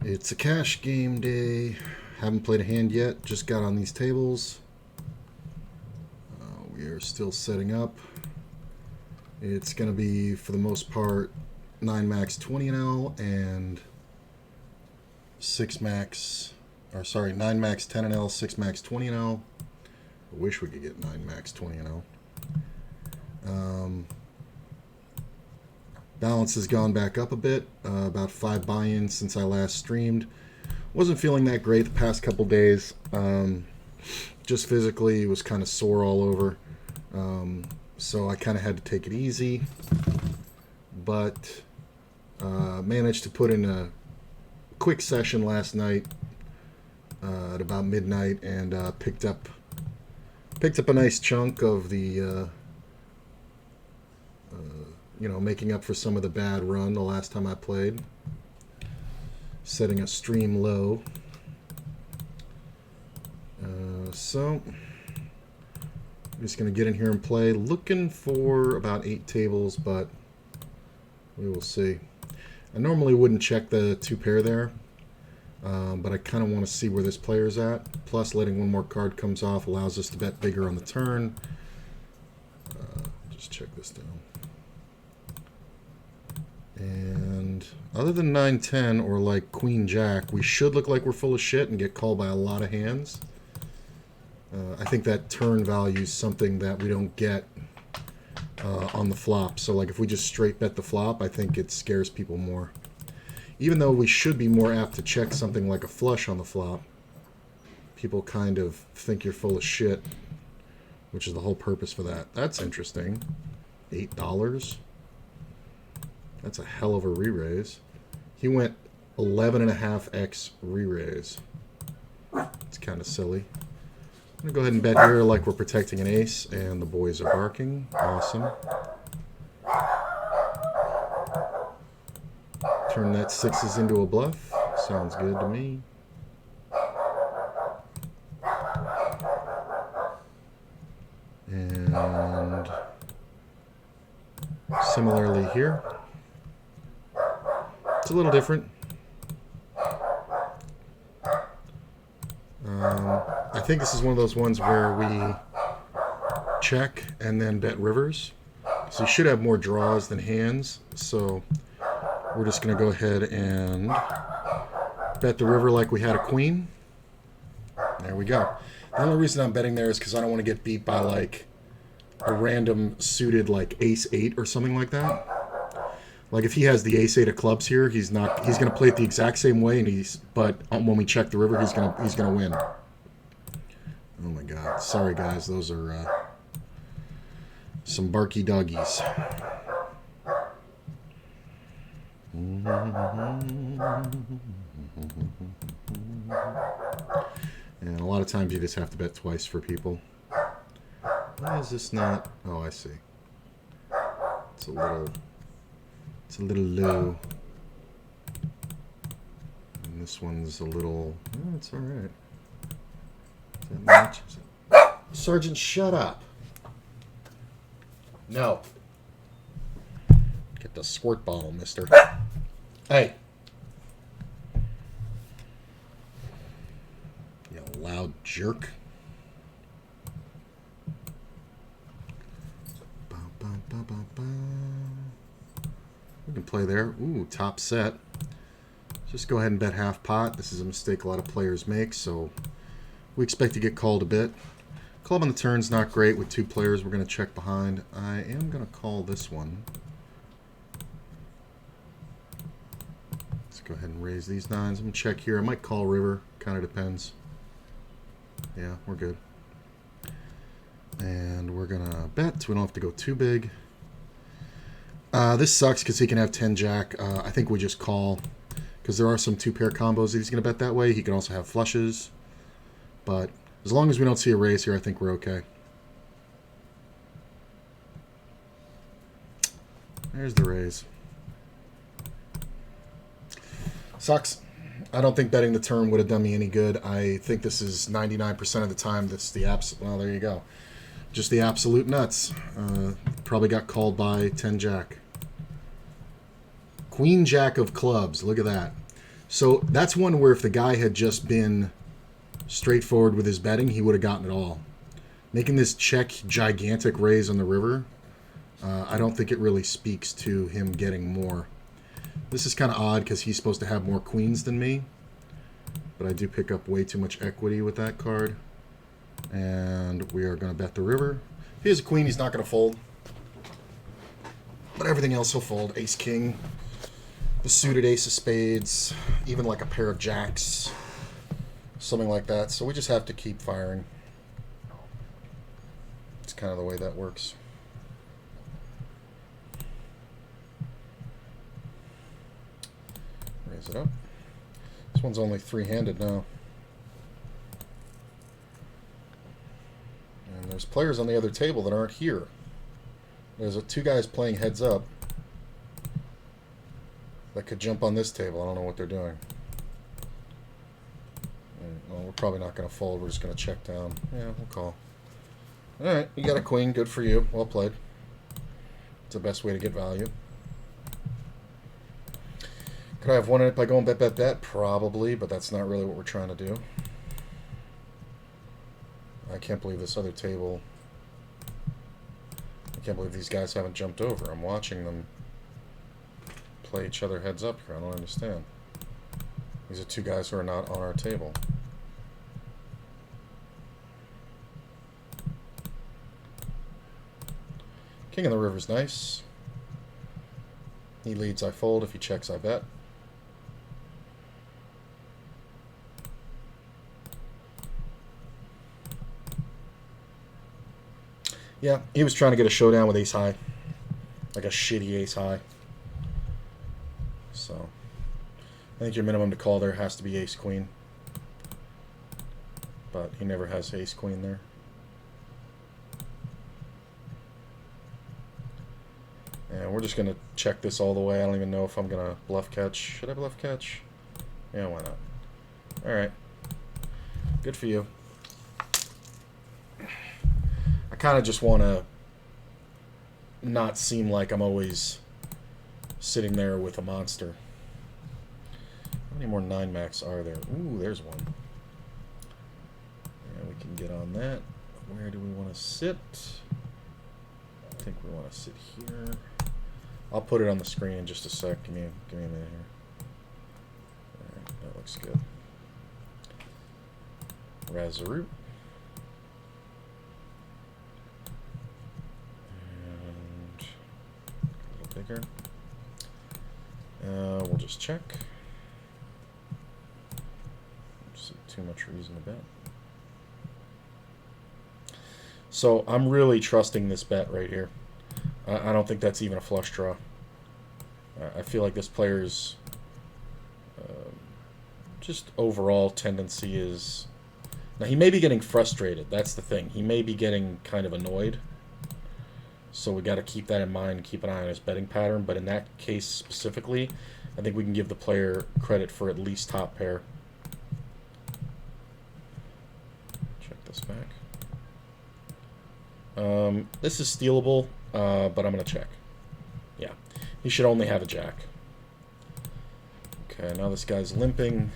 It's a cash game day. Haven't played a hand yet. Just got on these tables. We are still setting up. It's going to be, for the most part, 9 max 20NL and 6 max, or sorry, 9 max 10NL, 6 max 20NL. I wish we could get 9 max 20NL. Balance has gone back up a bit, about 5 buy-ins since I last streamed. Wasn't feeling that great the past couple days. Just physically was kind of sore all over. So I kind of had to take it easy. But managed to put in a quick session last night at about midnight and picked up a nice chunk of the making up for some of the bad run the last time I played. Setting a stream low. So I'm just going to get in here and play. Looking for about 8 tables, but we will see. I normally wouldn't check the 2 pair there, but I kind of want to see where this player's at. Plus, letting one more card comes off allows us to bet bigger on the turn. Just check this down. And other than 9-10 or like Queen-Jack, we should look like we're full of shit and get called by a lot of hands. I think that turn value is something that we don't get on the flop. So like if we just straight bet the flop, I think it scares people more. Even though we should be more apt to check something like a flush on the flop, people kind of think you're full of shit, which is the whole purpose for that. That's interesting. $8. That's a hell of a re-raise. He went 11.5x re-raise. It's kind of silly. I'm going to go ahead and bet here like we're protecting an ace, and the boys are barking. Awesome. Turn that 6s into a bluff. Sounds good to me. And similarly here. It's a little different. I think this is one of those ones where we check and then bet rivers. So you should have more draws than hands. So we're just going to go ahead and bet the river like we had a queen. There we go. The only reason I'm betting there is because I don't want to get beat by like a random suited like ace-8 or something like that. Like if he has the ace-8 of clubs here, he's going to play it the exact same way, and but when we check the river, he's going to win. Oh my god. Sorry guys, those are some barky doggies. And a lot of times you just have to bet twice for people. Why is this not? Oh, I see. It's a little low. And this one's a little, oh, it's all right. Does that match? Sergeant, shut up. No. Get the squirt bottle, mister. Hey. You loud jerk. We can play there. Ooh, top set. Just go ahead and bet half pot. This is a mistake a lot of players make, so we expect to get called a bit. Club on the turn's not great with 2 players. We're going to check behind. I am going to call this one. Let's go ahead and raise these 9s. I'm going to check here. I might call river. Kind of depends. Yeah, we're good. And we're going to bet, so we don't have to go too big. This sucks because he can have 10-jack. I think we just call because there are some 2-pair combos that he's going to bet that way. He can also have flushes. But as long as we don't see a raise here, I think we're okay. There's the raise. Sucks. I don't think betting the turn would have done me any good. I think this is 99% of the time. That's the well, there you go. Just the absolute nuts. Probably got called by 10-jack. Queen-Jack of clubs. Look at that. So that's one where if the guy had just been straightforward with his betting, he would have gotten it all. Making this check gigantic raise on the river, I don't think it really speaks to him getting more. This is kind of odd because he's supposed to have more queens than me. But I do pick up way too much equity with that card. And we are going to bet the river. If he has a queen, he's not going to fold. But everything else he'll fold. Ace, king, the suited ace of spades, even like a pair of jacks, something like that. So we just have to keep firing. It's kind of the way that works. Raise it up. This one's only three-handed now. And there's players on the other table that aren't here. There's two guys playing heads up that could jump on this table. I don't know what they're doing. Well, we're probably not going to fold. We're just going to check down. Yeah, we'll call. All right, you got a queen. Good for you. Well played. It's the best way to get value. Could I have won it by going bet, bet, bet? Probably, but that's not really what we're trying to do. I can't believe this other table. I can't believe these guys haven't jumped over. I'm watching them play each other heads up here. I don't understand. These are two guys who are not on our table. King of the river's nice. He leads, I fold. If he checks, I bet. Yeah, he was trying to get a showdown with ace high. Like a shitty ace high. So, I think your minimum to call there has to be ace queen. But he never has ace queen there. And we're just going to check this all the way. I don't even know if I'm going to bluff catch. Should I bluff catch? Yeah, why not? Alright. Good for you. I kind of just want to not seem like I'm always sitting there with a monster. How many more 9 max are there? Ooh, there's one. Yeah, we can get on that. Where do we want to sit? I think we want to sit here. I'll put it on the screen in just a sec. Give me a minute here. Alright, that looks good. Razoroot. And a little bigger. We'll just check. Don't see too much reason to bet. So I'm really trusting this bet right here. I don't think that's even a flush draw. I feel like this player's just overall tendency is... Now, he may be getting frustrated. That's the thing. He may be getting kind of annoyed. So we got to keep that in mind, keep an eye on his betting pattern. But in that case specifically, I think we can give the player credit for at least top pair. Check this back. This is stealable, but I'm going to check. Yeah, he should only have a jack. Okay, now this guy's limping.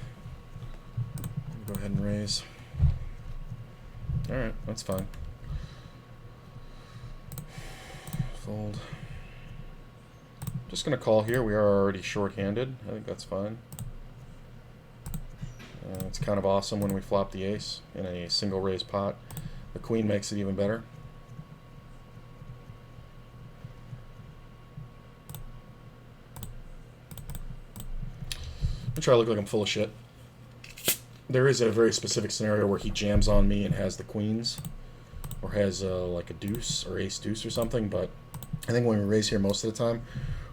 Go ahead and raise. Alright, that's fine. Fold. Just going to call here. We are already short-handed. I think that's fine. It's kind of awesome when we flop the ace in a single raise pot. The queen makes it even better. I'm trying to look like I'm full of shit. There is a very specific scenario where he jams on me and has the queens, or has like a deuce or ace deuce or something, but I think when we raise here most of the time,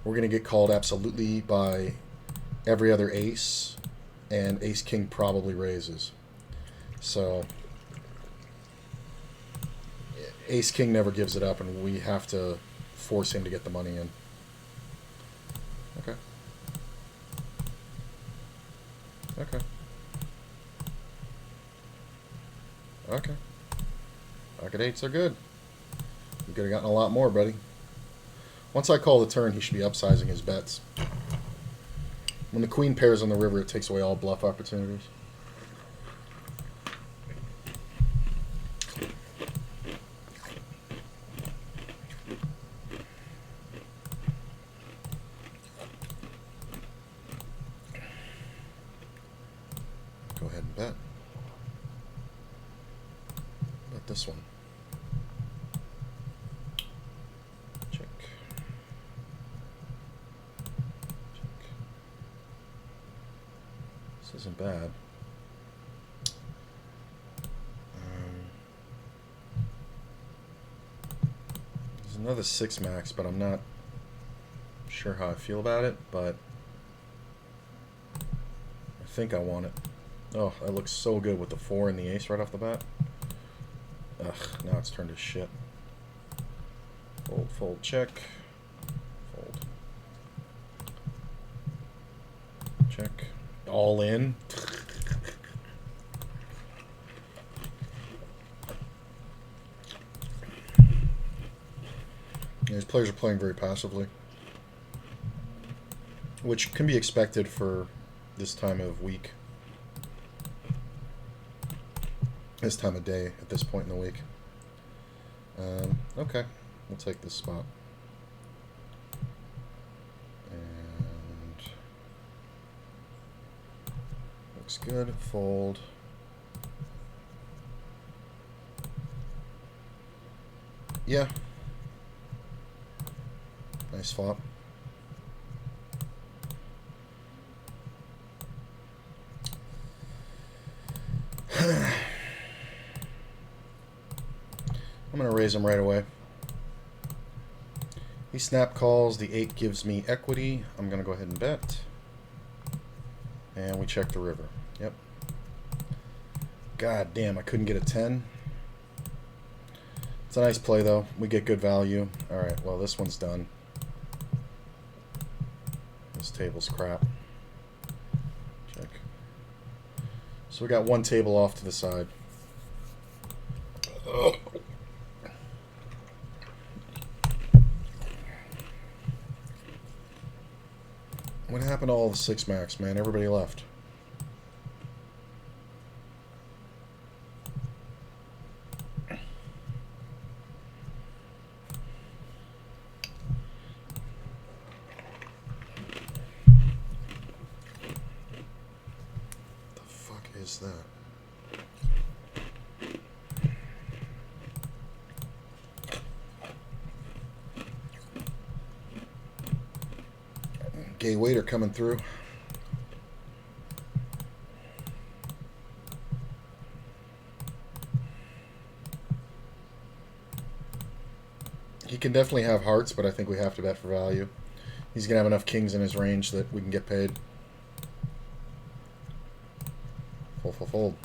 we're going to get called absolutely by every other ace, and ace king probably raises. So ace king never gives it up, and we have to force him to get the money in. Okay. Okay. Okay. Pocket eights are good. You could have gotten a lot more, buddy. Once I call the turn, he should be upsizing his bets. When the queen pairs on the river, it takes away all bluff opportunities. Go ahead and bet. Bet this one. Check. This isn't bad. There's another 6 max, but I'm not sure how I feel about it, but I think I want it. Oh, that looks so good with the 4 and the ace right off the bat. Ugh, now it's turned to shit. Fold, fold, check. Fold. Check. All in. These players are playing very passively, which can be expected for this time of week, this time of day, at this point in the week. Okay, we'll take this spot. And looks good. Fold. Yeah. Nice flop. I'm going to raise him right away. He snap calls. The 8 gives me equity. I'm going to go ahead and bet. And we check the river. Yep. God damn, I couldn't get a 10. It's a nice play, though. We get good value. Alright, well, this one's done. This table's crap. Check. So we got one table off to the side. Ugh. What happened to all the 6 max, man? Everybody left. The fuck is that? Gay waiter coming through. He can definitely have hearts, but I think we have to bet for value. He's going to have enough kings in his range that we can get paid. Fold, fold, fold.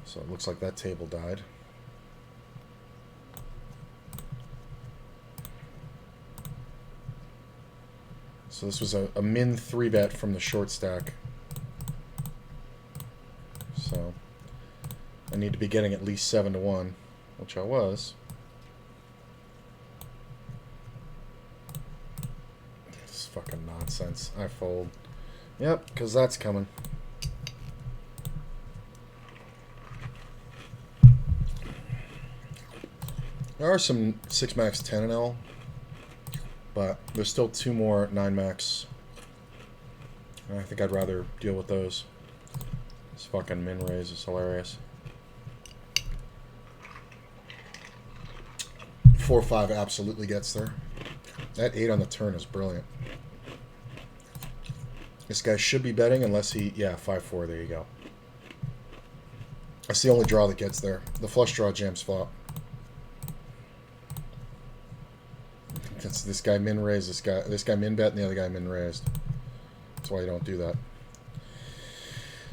So it looks like that table died. So this was a min 3-bet from the short stack. So I need to be getting at least 7-1, which I was. This is fucking nonsense. I fold. Yep, because that's coming. There are some 6 max 10 and L. But there's still 2 more 9 max. I think I'd rather deal with those. This fucking min raise is hilarious. 4-5 absolutely gets there. That 8 on the turn is brilliant. This guy should be betting unless he... Yeah, 5-4, there you go. That's the only draw that gets there. The flush draw jams flop. This guy min raised, this guy min bet, and the other guy min raised. That's why you don't do that.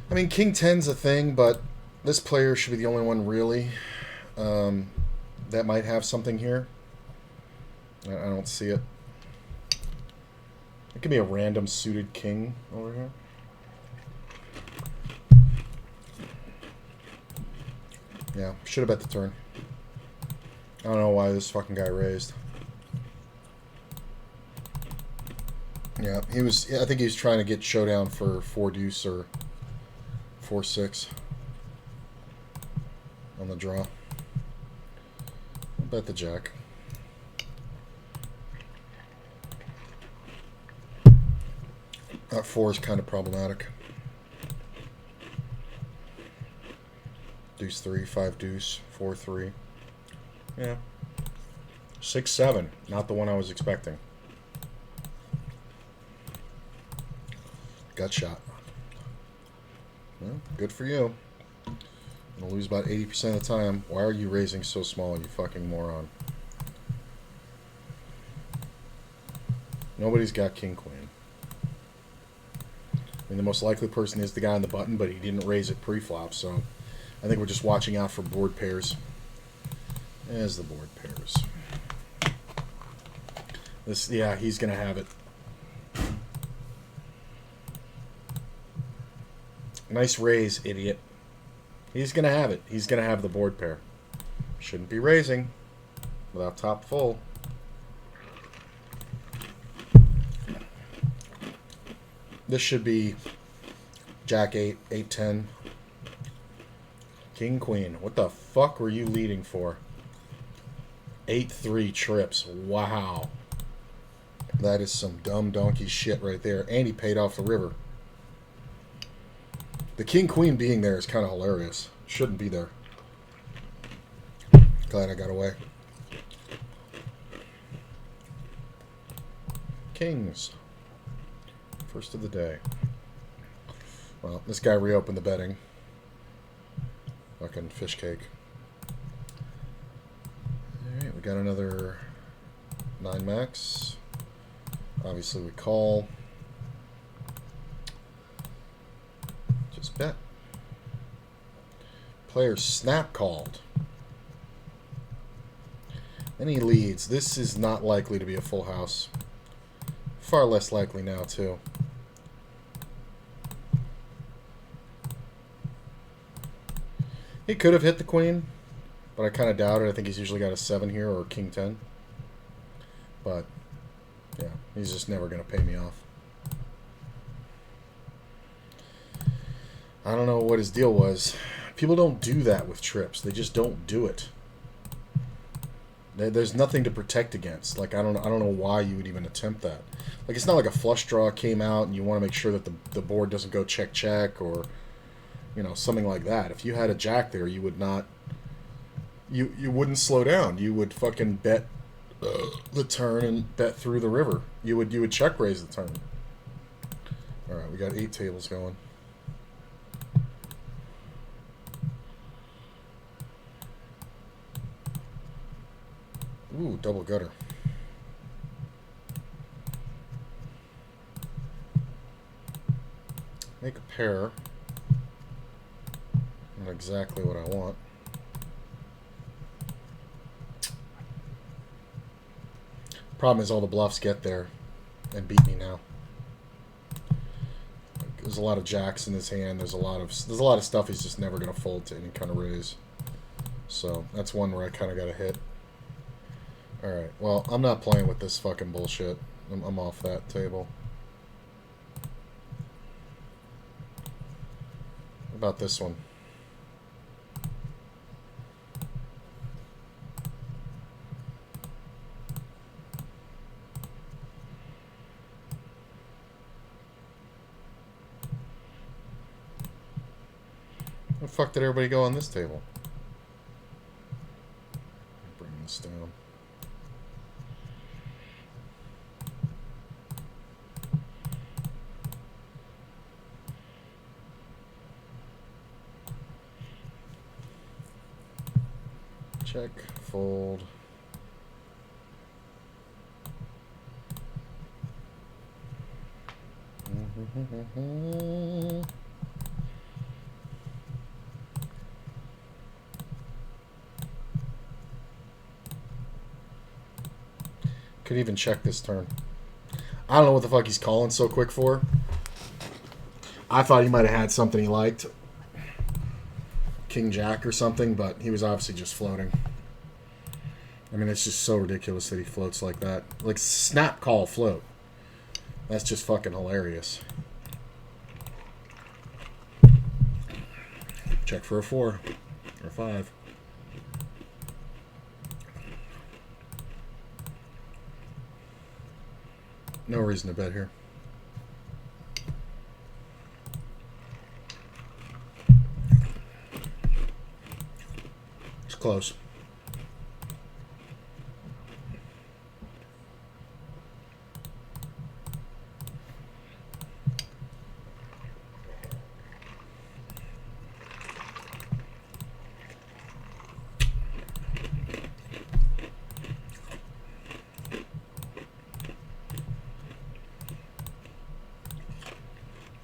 I mean, King 10's a thing, but this player should be the only one really that might have something here. I don't see it. It could be a random suited king over here. Yeah, should have bet the turn. I don't know why this fucking guy raised. Yeah, he was. I think he was trying to get showdown for 4 deuce or 4-6 on the draw. I'll bet the jack. That 4 is kind of problematic. Deuce 3, 5 deuce, 4 3. Yeah. 6 7. Not the one I was expecting. Gut shot. Well, good for you. I'm gonna lose about 80% of the time. Why are you raising so small, you fucking moron? Nobody's got king queen. I mean, the most likely person is the guy on the button, but he didn't raise it pre-flop, so I think we're just watching out for board pairs. There's the board pairs. This, yeah, he's gonna have it. Nice raise, idiot. He's gonna have it. He's gonna have the board pair. Shouldn't be raising without top full. This should be Jack 8, 8 10. King Queen. What the fuck were you leading for? 8-3 trips. Wow. That is some dumb donkey shit right there. And he paid off the river. The King Queen being there is kind of hilarious. Shouldn't be there. Glad I got away. Kings. First of the day. Well, this guy reopened the betting. Fucking fish cake. Alright, we got another 9 max. Obviously we call. Just bet. Player snap called. Then he leads. This is not likely to be a full house. Far less likely now, too. He could have hit the queen, but I kind of doubt it. I think he's usually got a 7 here or king 10. But, yeah, he's just never going to pay me off. I don't know what his deal was. People don't do that with trips. They just don't do it. There's nothing to protect against. Like, I don't know why you would even attempt that. Like, it's not like a flush draw came out and you want to make sure that the board doesn't go check check or, you know, something like that. If you had a jack there, you would not. You wouldn't slow down. You would fucking bet the turn and bet through the river. You would check raise the turn. All right, we got 8 tables going. Ooh, double gutter. Make a pair. Not exactly what I want. Problem is all the bluffs get there and beat me now. There's a lot of jacks in his hand. There's a lot of stuff he's just never gonna fold to any kind of raise. So that's one where I kind of got a hit. Alright, well, I'm not playing with this fucking bullshit. I'm off that table. What about this one? Where the fuck did everybody go on this table? Bring this down. Check, fold. Could even check this turn. I don't know what the fuck he's calling so quick for. I thought he might have had something he liked. King Jack or something, but he was obviously just floating. I mean, it's just so ridiculous that he floats like that. Like, snap call float. That's just fucking hilarious. Check for a 4 or 5. No reason to bet here. It's close.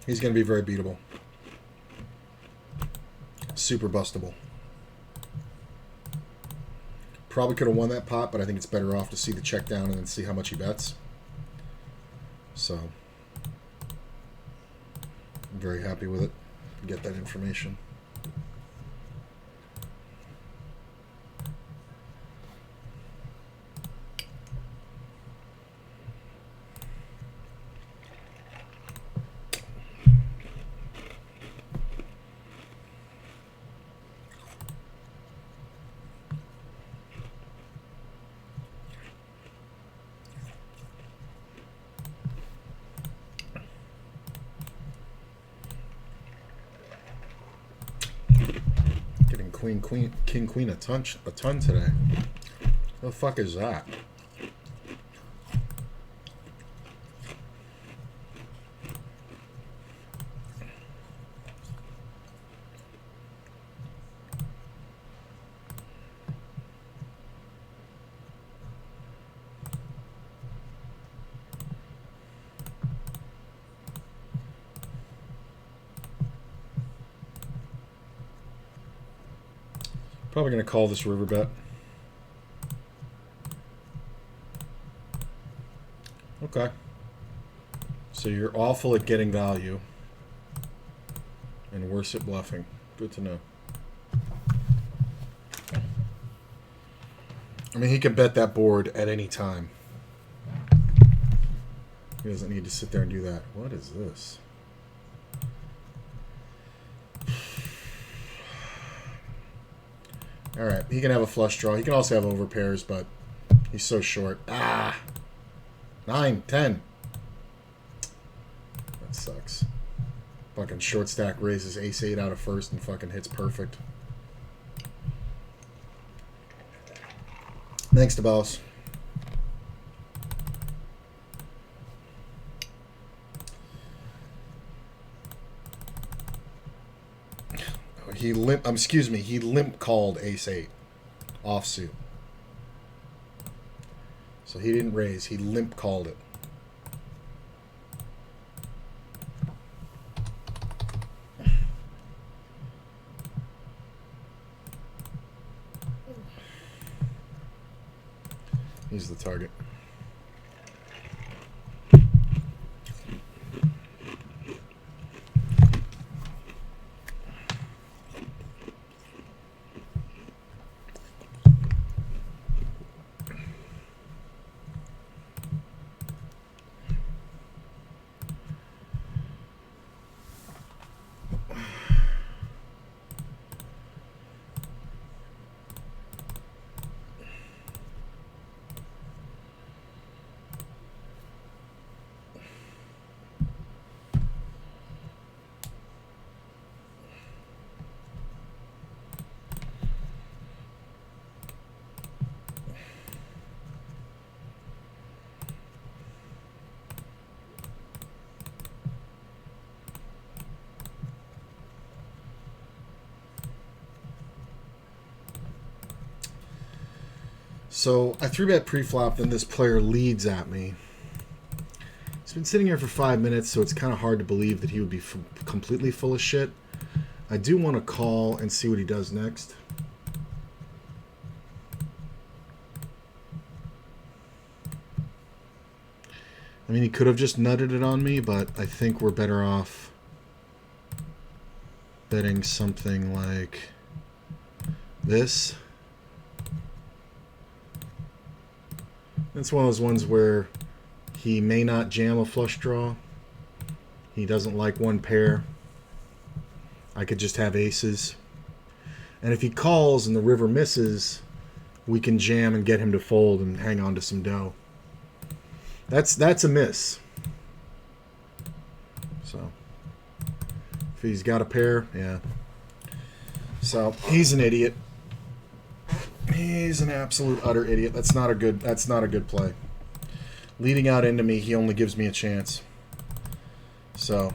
He's going to be very beatable. Super bustable. Probably could have won that pot, but I think it's better off to see the check down and then see how much he bets. So, I'm very happy with it. Get that information. King, queen a ton today. What the fuck is that? Probably going to call this river bet. Okay. So you're awful at getting value and worse at bluffing. Good to know. I mean, he can bet that board at any time. He doesn't need to sit there and do that. What is this? All right, he can have a flush draw. He can also have overpairs, but he's so short. 9, 10. That sucks. Fucking short stack raises ace-8 out of first and fucking hits perfect. Thanks to boss. He limp called ace-8 offsuit. So he didn't raise, he limp called it. He's the target. So I 3-bet pre-flop, then this player leads at me. He's been sitting here for 5 minutes, so it's kind of hard to believe that he would be completely full of shit. I do want to call and see what he does next. I mean, he could have just nutted it on me, but I think we're better off betting something like this. It's one of those ones where He may not jam a flush draw. He doesn't like one pair. I could just have aces. And if he calls and the river misses, we can jam and get him to fold and hang on to some dough. That's a miss. So if he's got a pair, yeah. So he's an idiot. He's an absolute utter idiot. That's not a good play. Leading out into me, he only gives me a chance. So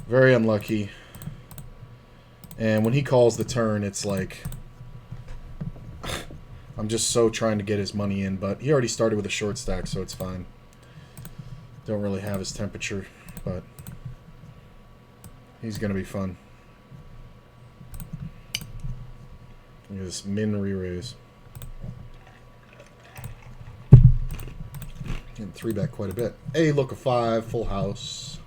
very unlucky. And when he calls the turn, it's like I'm just so trying to get his money in, but he already started with a short stack, so it's fine. Don't really have his temperature, but he's going to be fun. Look at this min re-raise. And 3-bet quite a bit. Hey, look, a 5, full house.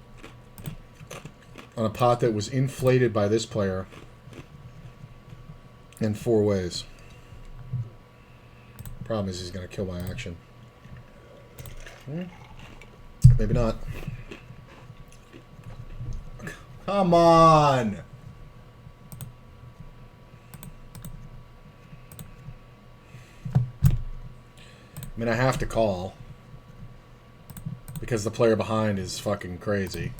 On a pot that was inflated by this player in 4 ways. Problem is he's going to kill my action. Maybe not. Come on! I mean, I have to call. Because the player behind is fucking crazy.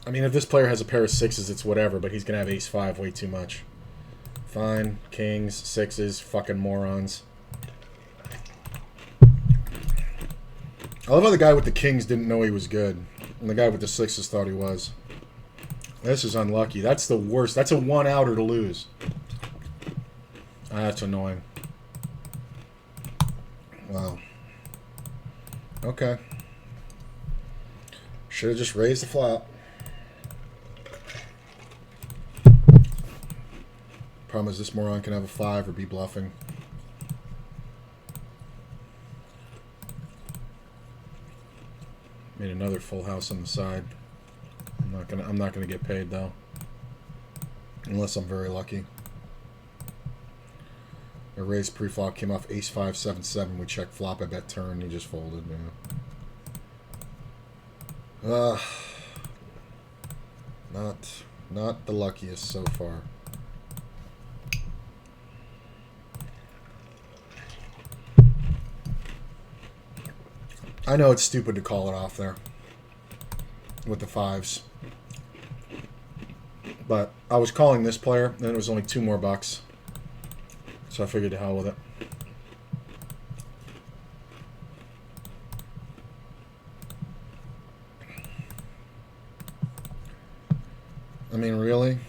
I mean, if this player has a pair of 6s, it's whatever, but he's going to have ace-5 way too much. Fine. Kings, 6s, fucking morons. I love how the guy with the kings didn't know he was good. And the guy with the 6s thought he was. This is unlucky. That's the worst. That's a 1-outer to lose. That's annoying. Wow. Okay. Should have just raised the flop. Problem is this moron can have a 5 or be bluffing. Made another full house on the side. I'm not gonna get paid though. Unless I'm very lucky. A raise pre-flop came off ace-5, 7-7. We checked flop, I bet turn, he just folded. Yeah. Not the luckiest so far. I know it's stupid to call it off there with the 5s. But I was calling this player, and it was only 2 more bucks. So I figured to hell with it. I mean, really?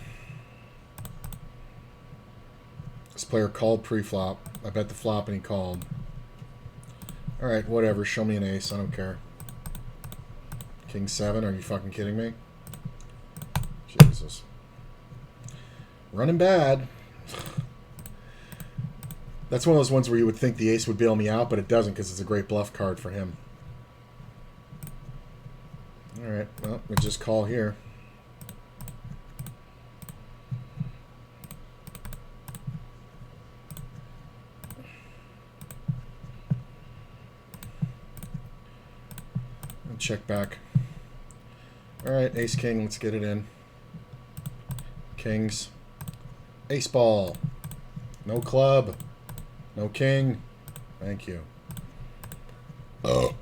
This player called pre-flop. I bet the flop and he called. Alright, whatever. Show me an ace. I don't care. King 7? Are you fucking kidding me? Jesus. Running bad. That's one of those ones where you would think the ace would bail me out, but it doesn't because it's a great bluff card for him. Alright, well, we just call here. Check back. Alright, ace king, let's get it in. Kings. Ace ball. No club. No king. Thank you. Oh.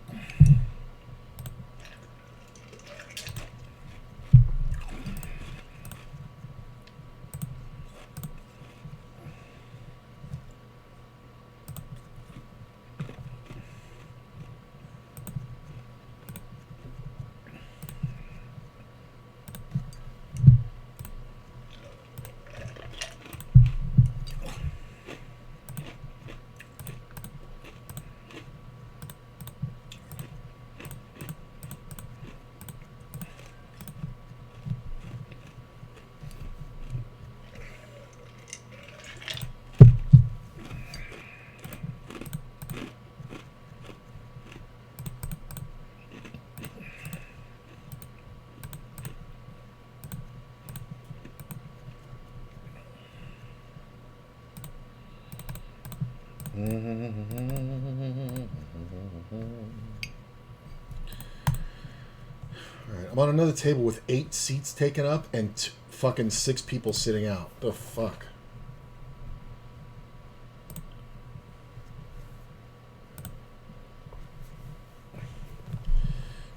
Alright, I'm on another table with 8 seats taken up and fucking 6 people sitting out. The fuck?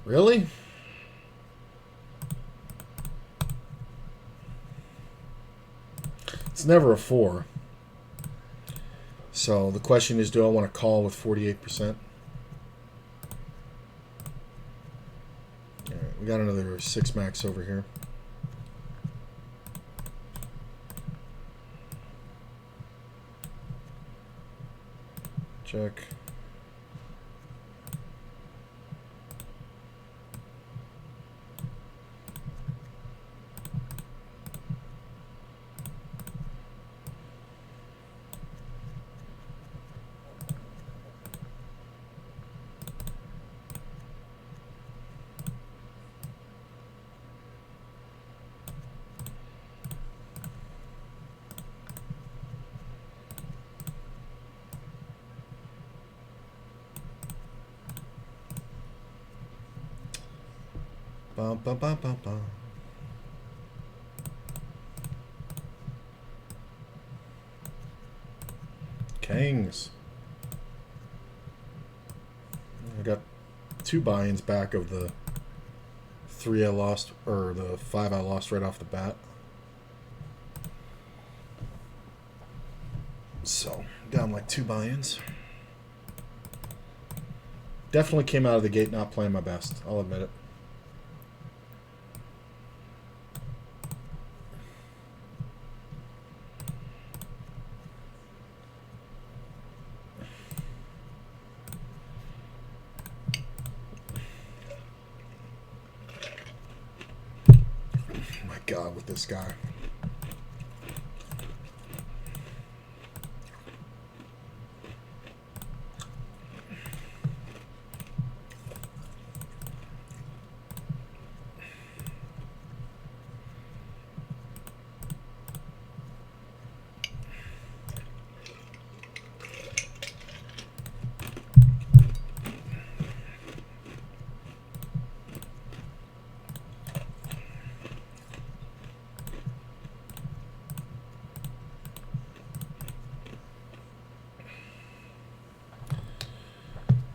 Really? It's never a 4. So the question is, do I want to call with 48%? Alright, we got another 6 max over here. Check. Bum, bum, bum, bum, bum. Kings. I got 2 buy-ins back of the 3 I lost, or the 5 I lost right off the bat. So, down like 2 buy-ins. Definitely came out of the gate not playing my best, I'll admit it. God, with this guy.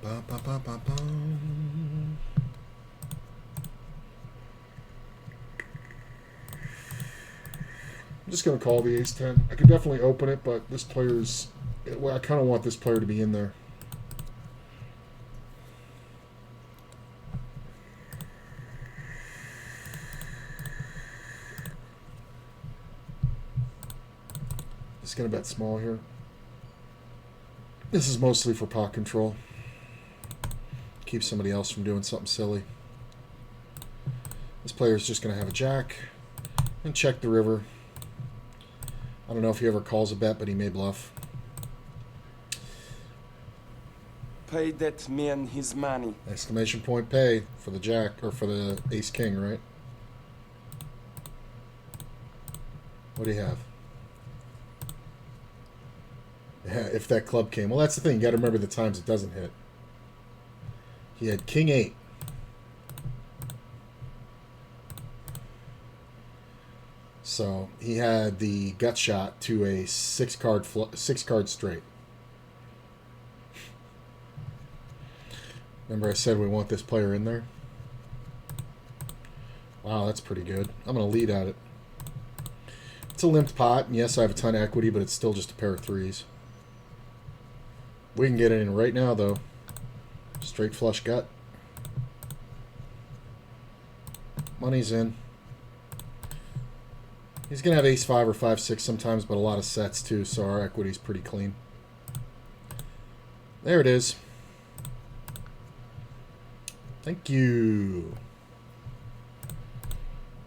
Ba, ba, ba, ba, ba. I'm just going to call the ace-10. I could definitely open it, but this player's... Well, I kind of want this player to be in there. Just going to bet small here. This is mostly for pot control. Keep somebody else from doing something silly. This player is just going to have a jack and check the river. I don't know if he ever calls a bet, but he may bluff. Pay that man his money. Exclamation point pay for the jack, or for the ace king, right? What do you have? Yeah, if that club came. Well, that's the thing. You got to remember the times it doesn't hit. He had king 8. So he had the gut shot to a 6-card straight. Remember I said we want this player in there? Wow, that's pretty good. I'm going to lead at it. It's a limped pot, and yes, I have a ton of equity, but it's still just a pair of 3s. We can get it in right now, though. Straight flush gut. Money's in. He's going to have ace-5 or 5-6 sometimes, but a lot of sets, too, so our equity's pretty clean. There it is. Thank you.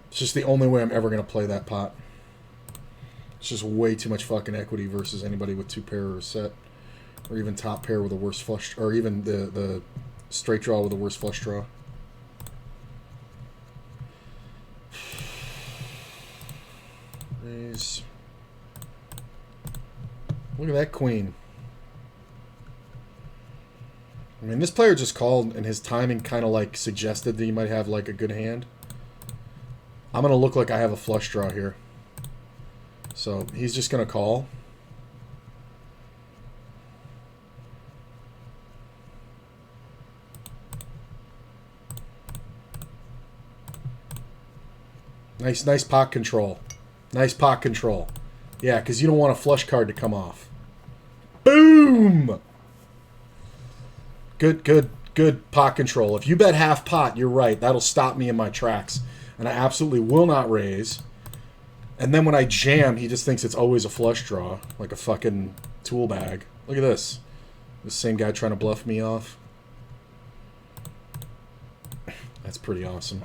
It's just the only way I'm ever going to play that pot. It's just way too much fucking equity versus anybody with 2 pair or a set. Or even top pair with a worse flush, or even the straight draw with a worse flush draw. Raise. Look at that queen. I mean, this player just called, and his timing kind of like suggested that he might have like a good hand. I'm going to look like I have a flush draw here. So he's just going to call. Nice pot control. Nice pot control. Yeah, because you don't want a flush card to come off. Boom! Good pot control. If you bet half pot, you're right. That'll stop me in my tracks. And I absolutely will not raise. And then when I jam, he just thinks it's always a flush draw. Like a fucking tool bag. Look at this. The same guy trying to bluff me off. That's pretty awesome.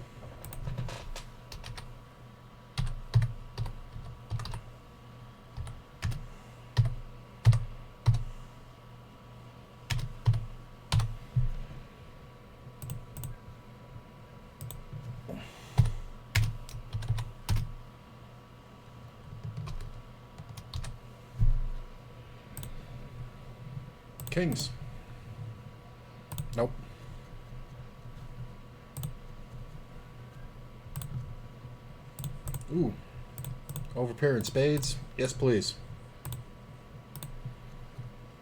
Kings. Nope. Ooh. Overpair in spades. Yes, please.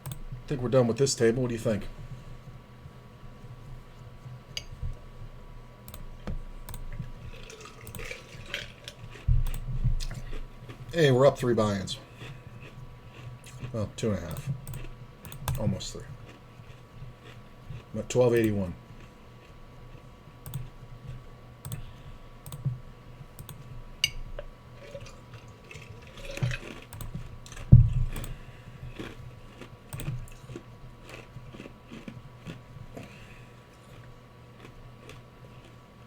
I think we're done with this table. What do you think? Hey, we're up 3 buy-ins. Well, 2.5. Almost 3. I'm at 1281.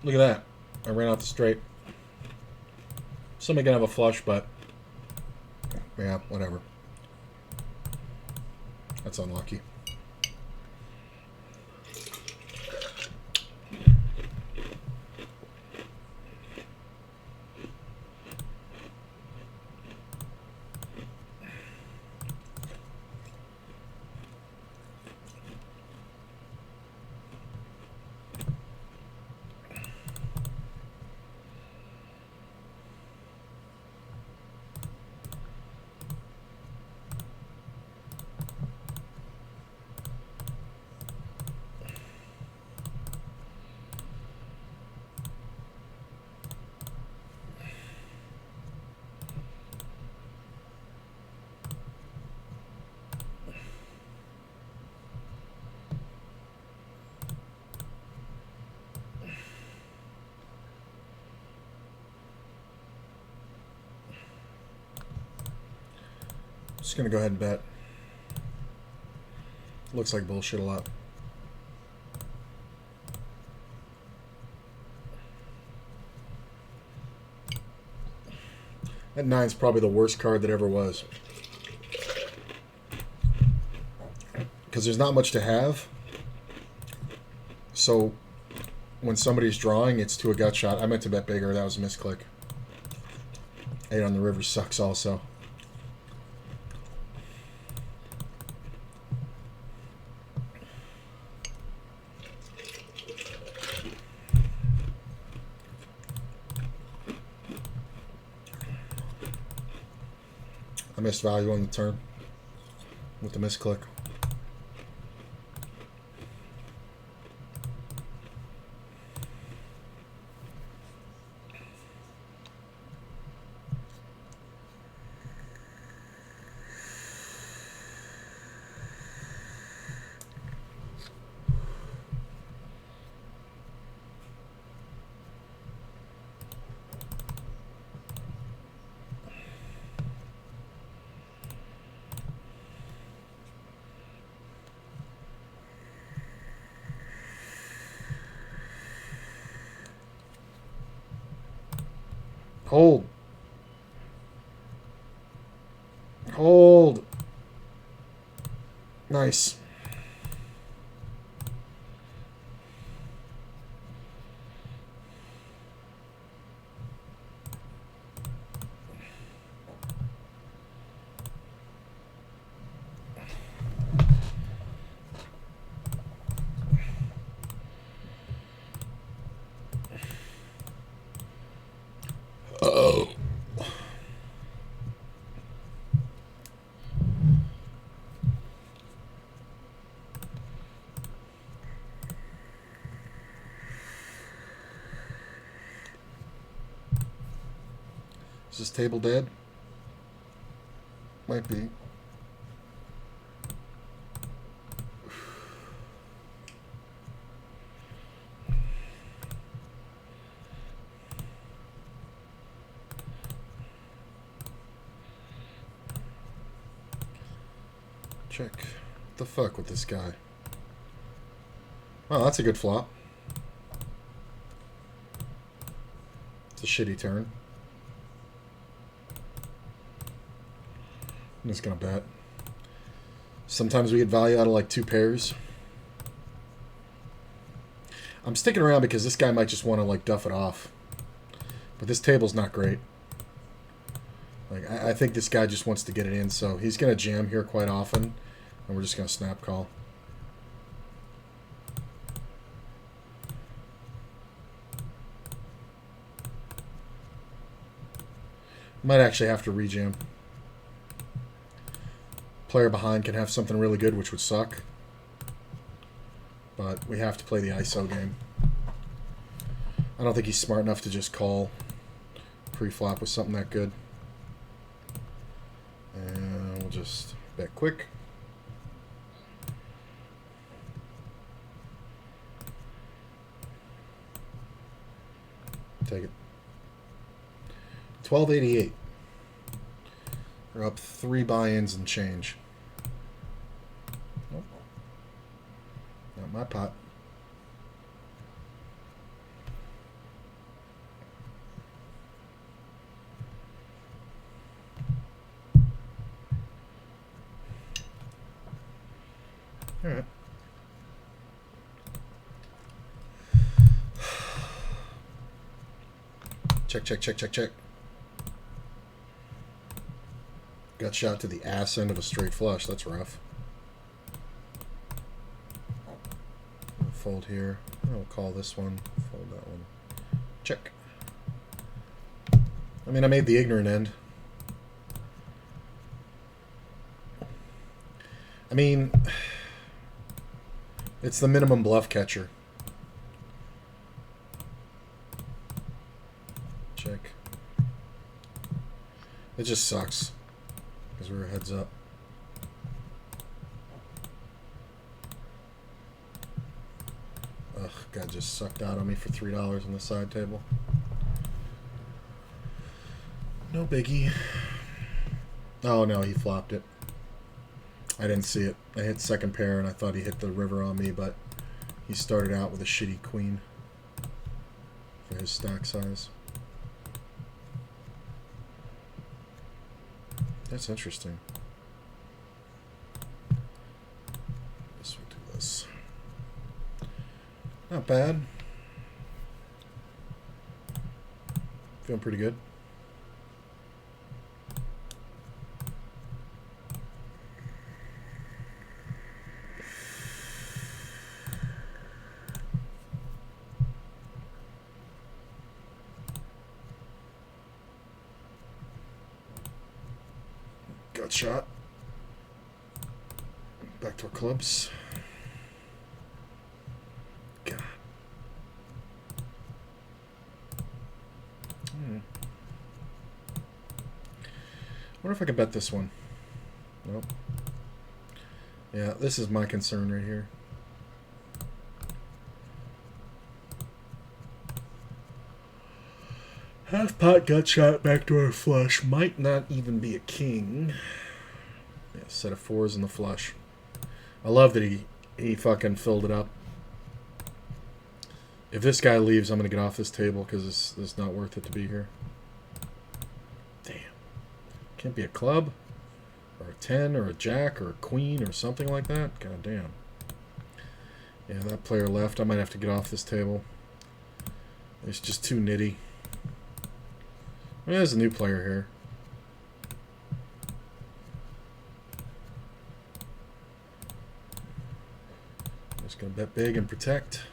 Look at that. I ran out the straight. Somebody gonna have a flush, but yeah, whatever. That's unlucky. Just gonna go ahead and bet. Looks like bullshit a lot. That 9's probably the worst card that ever was. Because there's not much to have. So when somebody's drawing, it's to a gut shot. I meant to bet bigger. That was a misclick. 8 on the river sucks also. I missed value on the turn with the misclick. Hold. Hold. Nice. Is this table dead? Might be. Check. What the fuck with this guy? Oh, that's a good flop. It's a shitty turn. I'm just gonna bet. Sometimes we get value out of like 2 pairs. I'm sticking around because this guy might just want to like duff it off. But this table's not great. Like I think this guy just wants to get it in, so he's gonna jam here quite often, and we're just gonna snap call. Might actually have to rejam. Player behind can have something really good, which would suck. But we have to play the ISO game. I don't think he's smart enough to just call pre-flop with something that good. And we'll just bet quick. Take it. 1288. We're up 3 buy-ins and change. Nope. Not my pot. All right. Check, check, check, check, check. Got shot to the ass end of a straight flush. That's rough. Fold here. I'll call this one. Fold that one. Check. I mean, I made the ignorant end. I mean, it's the minimum bluff catcher. Check. It just sucks. Because we were heads up. Ugh, guy just sucked out on me for $3 on the side table. No biggie. Oh no, he flopped it. I didn't see it. I hit second pair and I thought he hit the river on me, but he started out with a shitty queen for his stack size. That's interesting. Guess we'll do this. Not bad. Feeling pretty good. Gut shot. Back to our clubs. God. Wonder if I could bet this one. Nope. Yeah, this is my concern right here. Half pot gut shot, backdoor flush. Might not even be a king. Yeah, set of 4s in the flush. I love that he fucking filled it up. If this guy leaves, I'm going to get off this table because it's not worth it to be here. Damn. Can't be a club or a 10 or a jack or a queen or something like that. God damn. Yeah, that player left. I might have to get off this table. It's just too nitty. I mean, there's a new player here. Just gonna bet big and protect.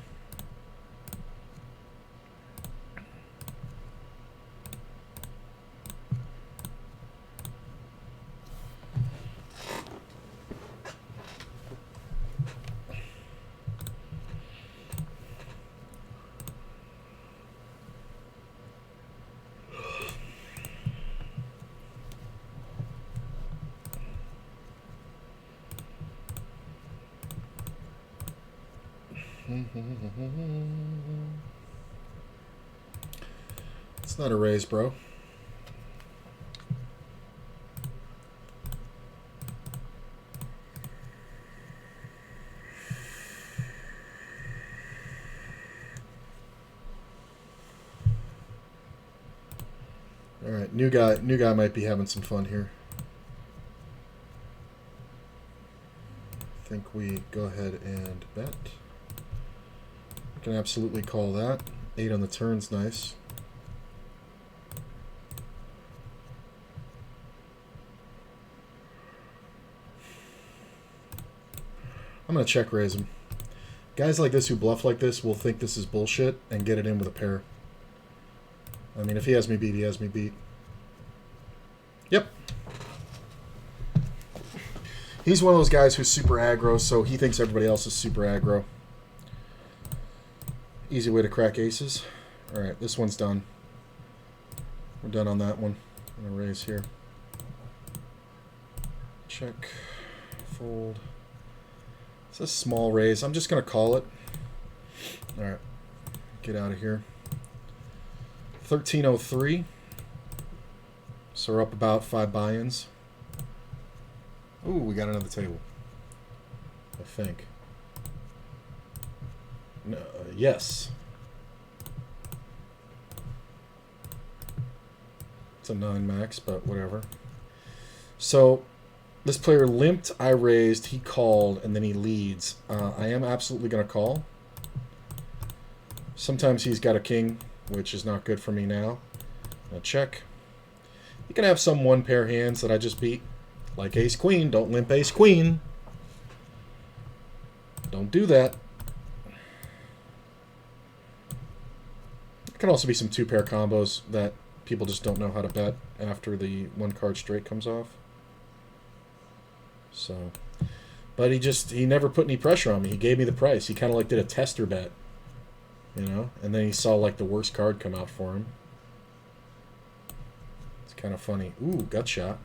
It's not a raise, bro. All right, new guy might be having some fun here. I think we go ahead and bet. Can absolutely call that. 8 on the turn's nice. I'm going to check raise him. Guys like this who bluff like this will think this is bullshit and get it in with a pair. I mean, if he has me beat, he has me beat. Yep. He's one of those guys who's super aggro, so he thinks everybody else is super aggro. Easy way to crack aces. Alright, this one's done. We're done on that one. I'm going to raise here. Check. Fold. It's a small raise. I'm just going to call it. Alright. Get out of here. 1303. So we're up about 5 buy-ins. Ooh, we got another table. I think. No, yes. It's a 9 max, but whatever. So this player limped, I raised, he called, and then he leads. I am absolutely going to call. Sometimes he's got a king, which is not good for me now. I'll check. You can have some one pair hands that I just beat. Like ace queen. Don't limp ace queen. Don't do that. It can also be some 2 pair combos that people just don't know how to bet after the 1 card straight comes off. So, but he never put any pressure on me. He gave me the price. He kind of like did a tester bet, you know, and then he saw like the worst card come out for him. It's kind of funny. Ooh, gut shot.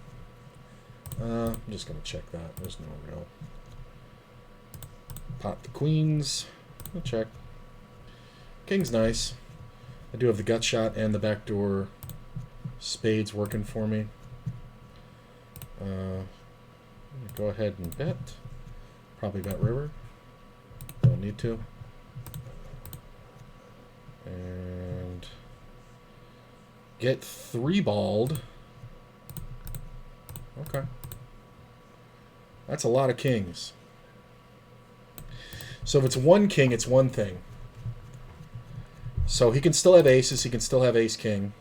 I'm just gonna check that. There's no real pot the queens. I'll check. King's nice. I do have the gut shot and the backdoor spades working for me. Go ahead and bet. Probably bet river. Don't need to. And get 3-balled. Okay. That's a lot of kings. So if it's 1 king, it's 1 thing. So he can still have aces. He can still have ace king.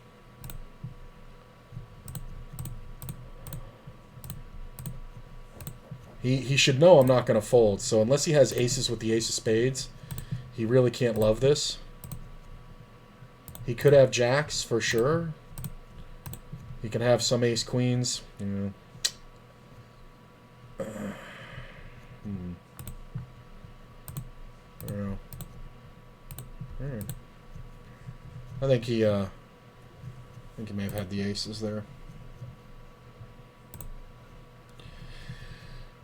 He should know I'm not going to fold. So unless he has aces with the ace of spades, he really can't love this. He could have jacks for sure. He can have some ace queens. You know. I don't know. I think he may have had the aces there.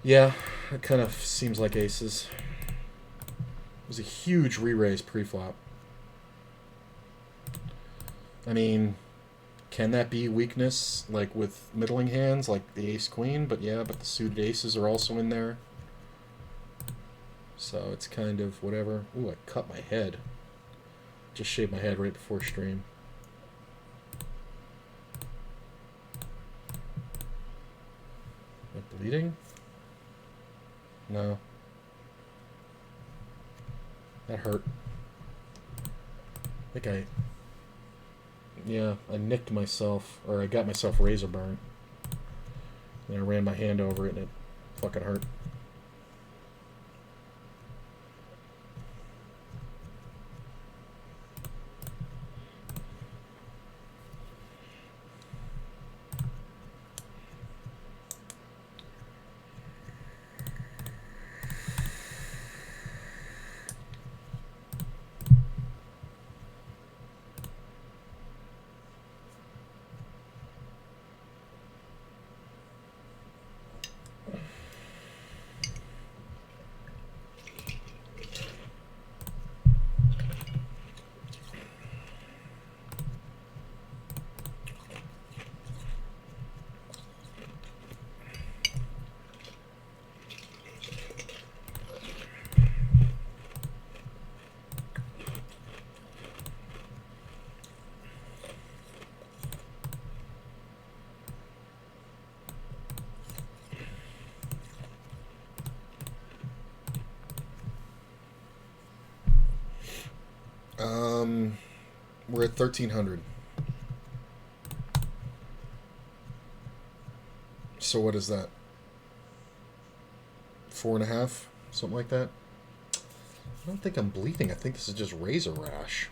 Yeah, it kind of seems like aces. It was a huge re-raise pre-flop. I mean, can that be weakness, like with middling hands, like the ace-queen? But yeah, but the suited aces are also in there. So it's kind of whatever. Ooh, I cut my head. Just shaved my head right before stream. Am I bleeding? No. That hurt. I think I nicked myself, or I got myself razor burn. And I ran my hand over it and it fucking hurt. We're at 1,300. So what is that? 4.5, something like that. I don't think I'm bleeding. I think this is just razor rash.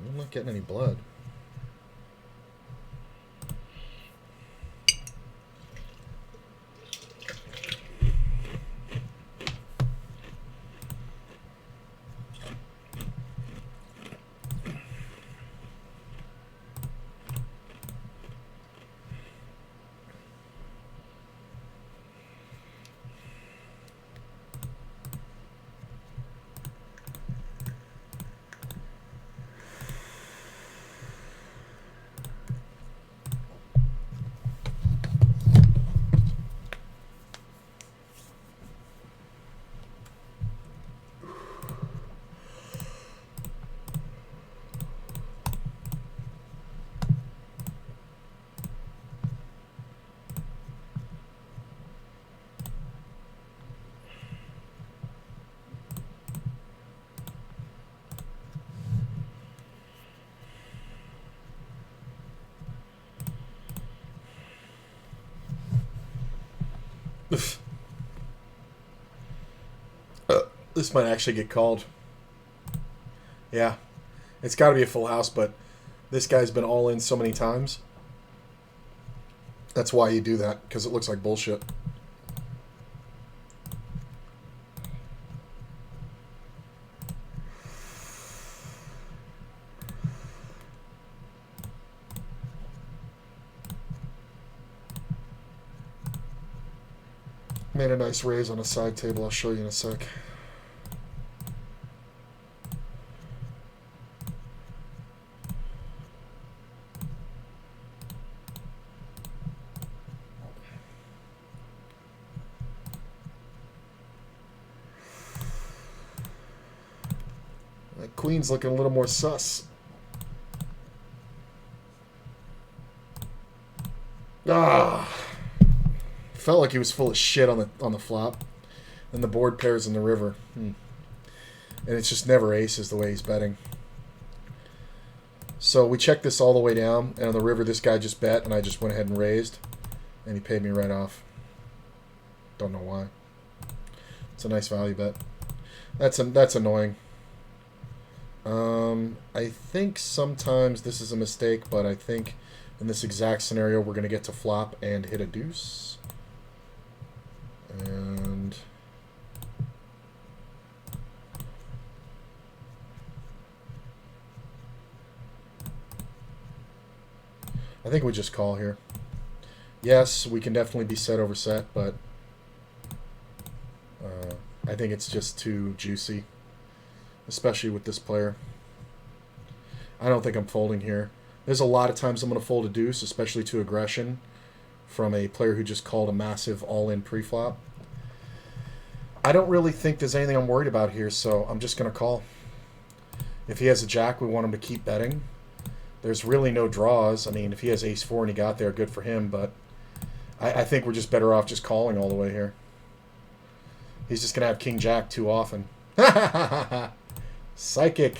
I'm not getting any blood. This might actually get called. Yeah. It's got to be a full house, but this guy's been all in so many times. That's why you do that, because it looks like bullshit. Made a nice raise on a side table. I'll show you in a sec. That queen's looking a little more sus. Ah, felt like he was full of shit on the flop, and the board pairs in the river, and it's just never aces the way he's betting. So we checked this all the way down, and on the river this guy just bet, and I just went ahead and raised, and he paid me right off. Don't know why. It's a nice value bet. That's annoying. I think sometimes this is a mistake, but I think in this exact scenario we're going to get to flop and hit a deuce. And I think we just call here. Yes, we can definitely be set over set, but I think it's just too juicy, especially with this player. I don't think I'm folding here. There's a lot of times I'm going to fold a deuce, especially to aggression from a player who just called a massive all-in pre-flop. I don't really think there's anything I'm worried about here, so I'm just going to call. If he has a jack, we want him to keep betting. There's really no draws. I mean, if he has ace-4 and he got there, good for him, but I think we're just better off just calling all the way here. He's just going to have king-jack too often. Psychic.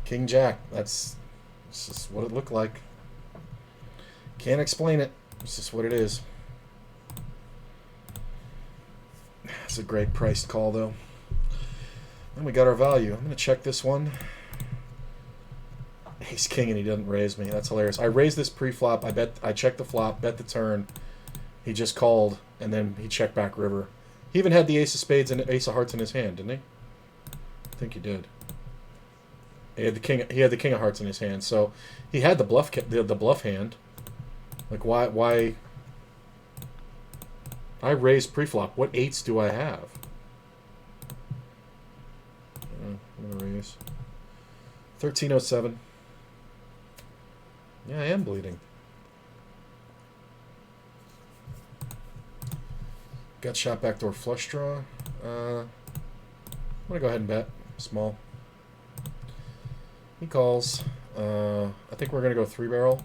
King-jack. That's just what it looked like. Can't explain it. It's just what it is. It's a great priced call, though. Then we got our value. I'm going to check this one. Ace king and he doesn't raise me. That's hilarious. I raised this pre-flop. I checked the flop, bet the turn. He just called, and then he checked back river. He even had the ace of spades and ace of hearts in his hand, didn't he? I think he did. He had the king of hearts in his hand, so he had the bluff hand. Like why? I raised pre-flop. What eights do I have? I'm gonna raise 1307. Yeah, I am bleeding. Got shot backdoor flush draw. I'm gonna go ahead and bet small. He calls. I think we're gonna go 3-barrel.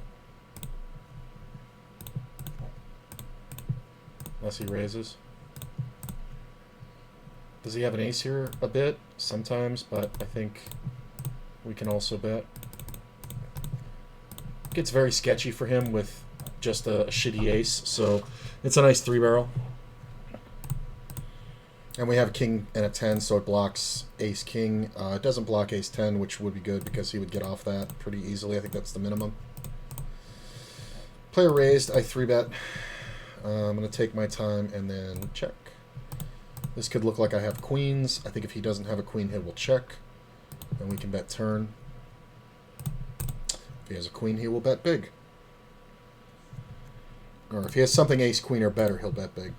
Unless he raises. Does he have an ace here a bit? Sometimes, but I think we can also bet. Gets very sketchy for him with just a shitty ace, so it's a nice 3-barrel. And we have a king and a 10, so it blocks ace-king. It doesn't block ace-10, which would be good because he would get off that pretty easily. I think that's the minimum. Player raised, I 3-bet. I'm going to take my time and then check. This could look like I have queens. I think if he doesn't have a queen, he will check. And we can bet turn. If he has a queen, he will bet big. Or if he has something ace-queen or better, he'll bet big.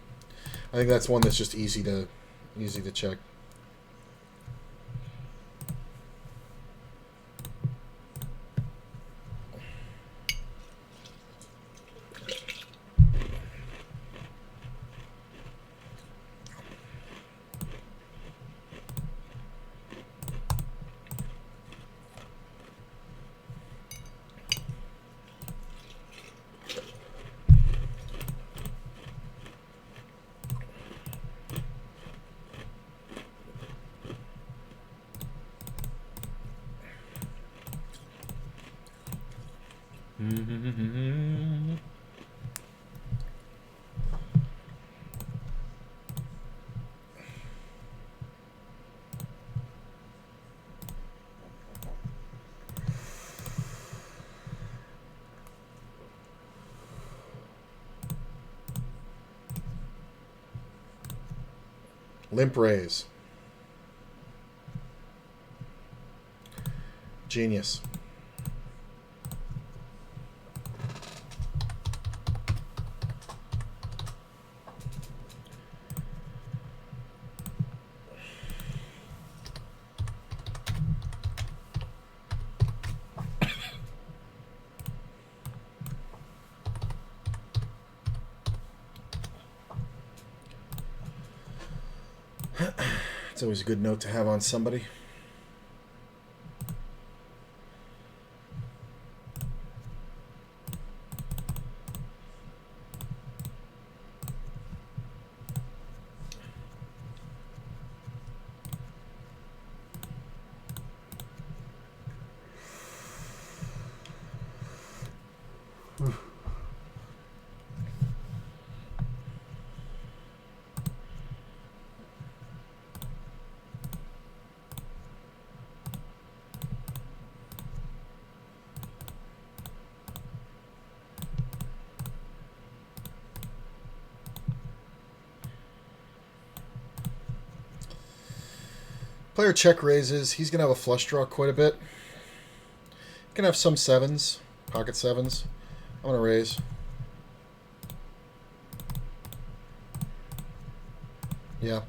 I think that's one that's just easy to check. Limp raise. Genius. It's always a good note to have on somebody. Player check raises. He's going to have a flush draw quite a bit. Going to have some sevens, pocket sevens. I'm going to raise. Yeah.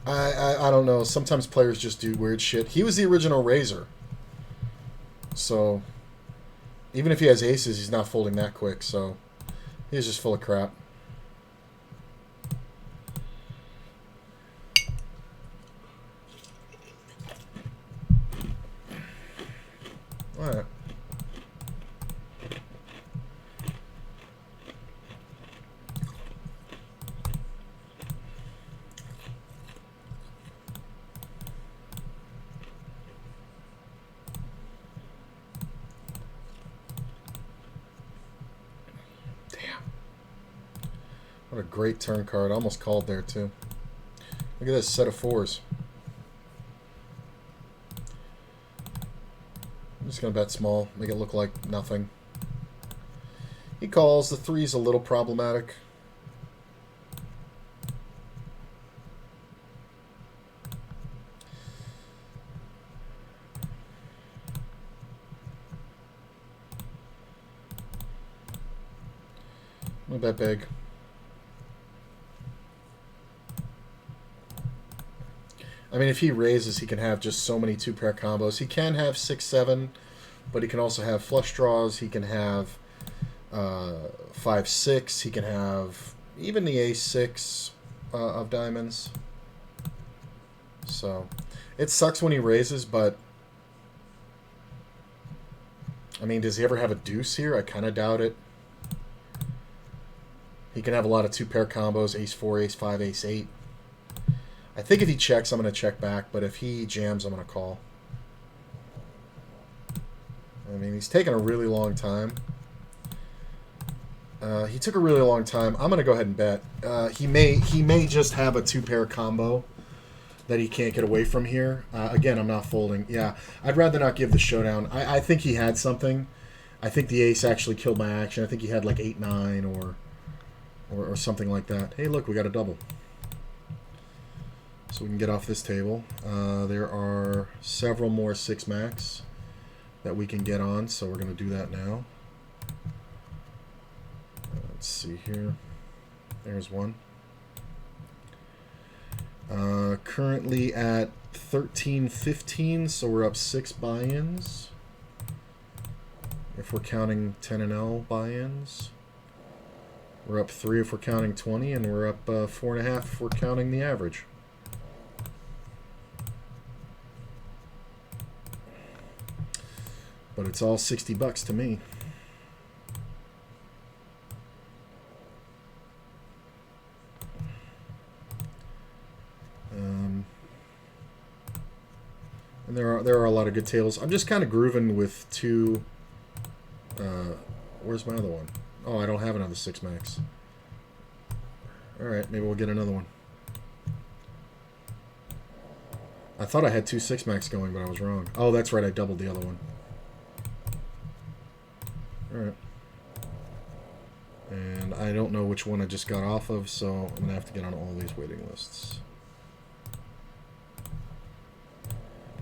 I don't know. Sometimes players just do weird shit. He was the original raiser. So, even if he has aces, he's not folding that quick. So, he's just full of crap. Alright. What a great turn card. Almost called there, too. Look at this set of fours. I'm just going to bet small. Make it look like nothing. He calls. The 3's a little problematic. I'm going to bet big. I mean, if he raises, he can have just so many two-pair combos. He can have 6-7, but he can also have flush draws. He can have 5-6. He can have even the ace-6 of diamonds. So, it sucks when he raises, but I mean, does he ever have a deuce here? I kind of doubt it. He can have a lot of two-pair combos, ace-4, ace-5, ace-8. I think if he checks, I'm going to check back, but if he jams, I'm going to call. I mean, he's taking a really long time. He took a really long time. I'm going to go ahead and bet. He may just have a two-pair combo that he can't get away from here. Again, I'm not folding. Yeah, I'd rather not give the showdown. I think he had something. I think the ace actually killed my action. I think he had like 8-9 or something like that. Hey, look, we got a double. So we can get off this table. There are several more 6-max that we can get on, so we're going to do that now. Let's see here. There's one. Currently at 13.15, so we're up 6 buy-ins. If we're counting 10 and L buy-ins. We're up 3 if we're counting 20, and we're up 4.5 if we're counting the average. But it's all $60 to me. And there are a lot of good tails. I'm just kind of grooving with two. Where's my other one? Oh, I don't have another 6-max. All right, maybe we'll get another one. I thought I had two 6-max going, but I was wrong. Oh, that's right. I doubled the other one. All right. And I don't know which one I just got off of, so I'm going to have to get on all these waiting lists.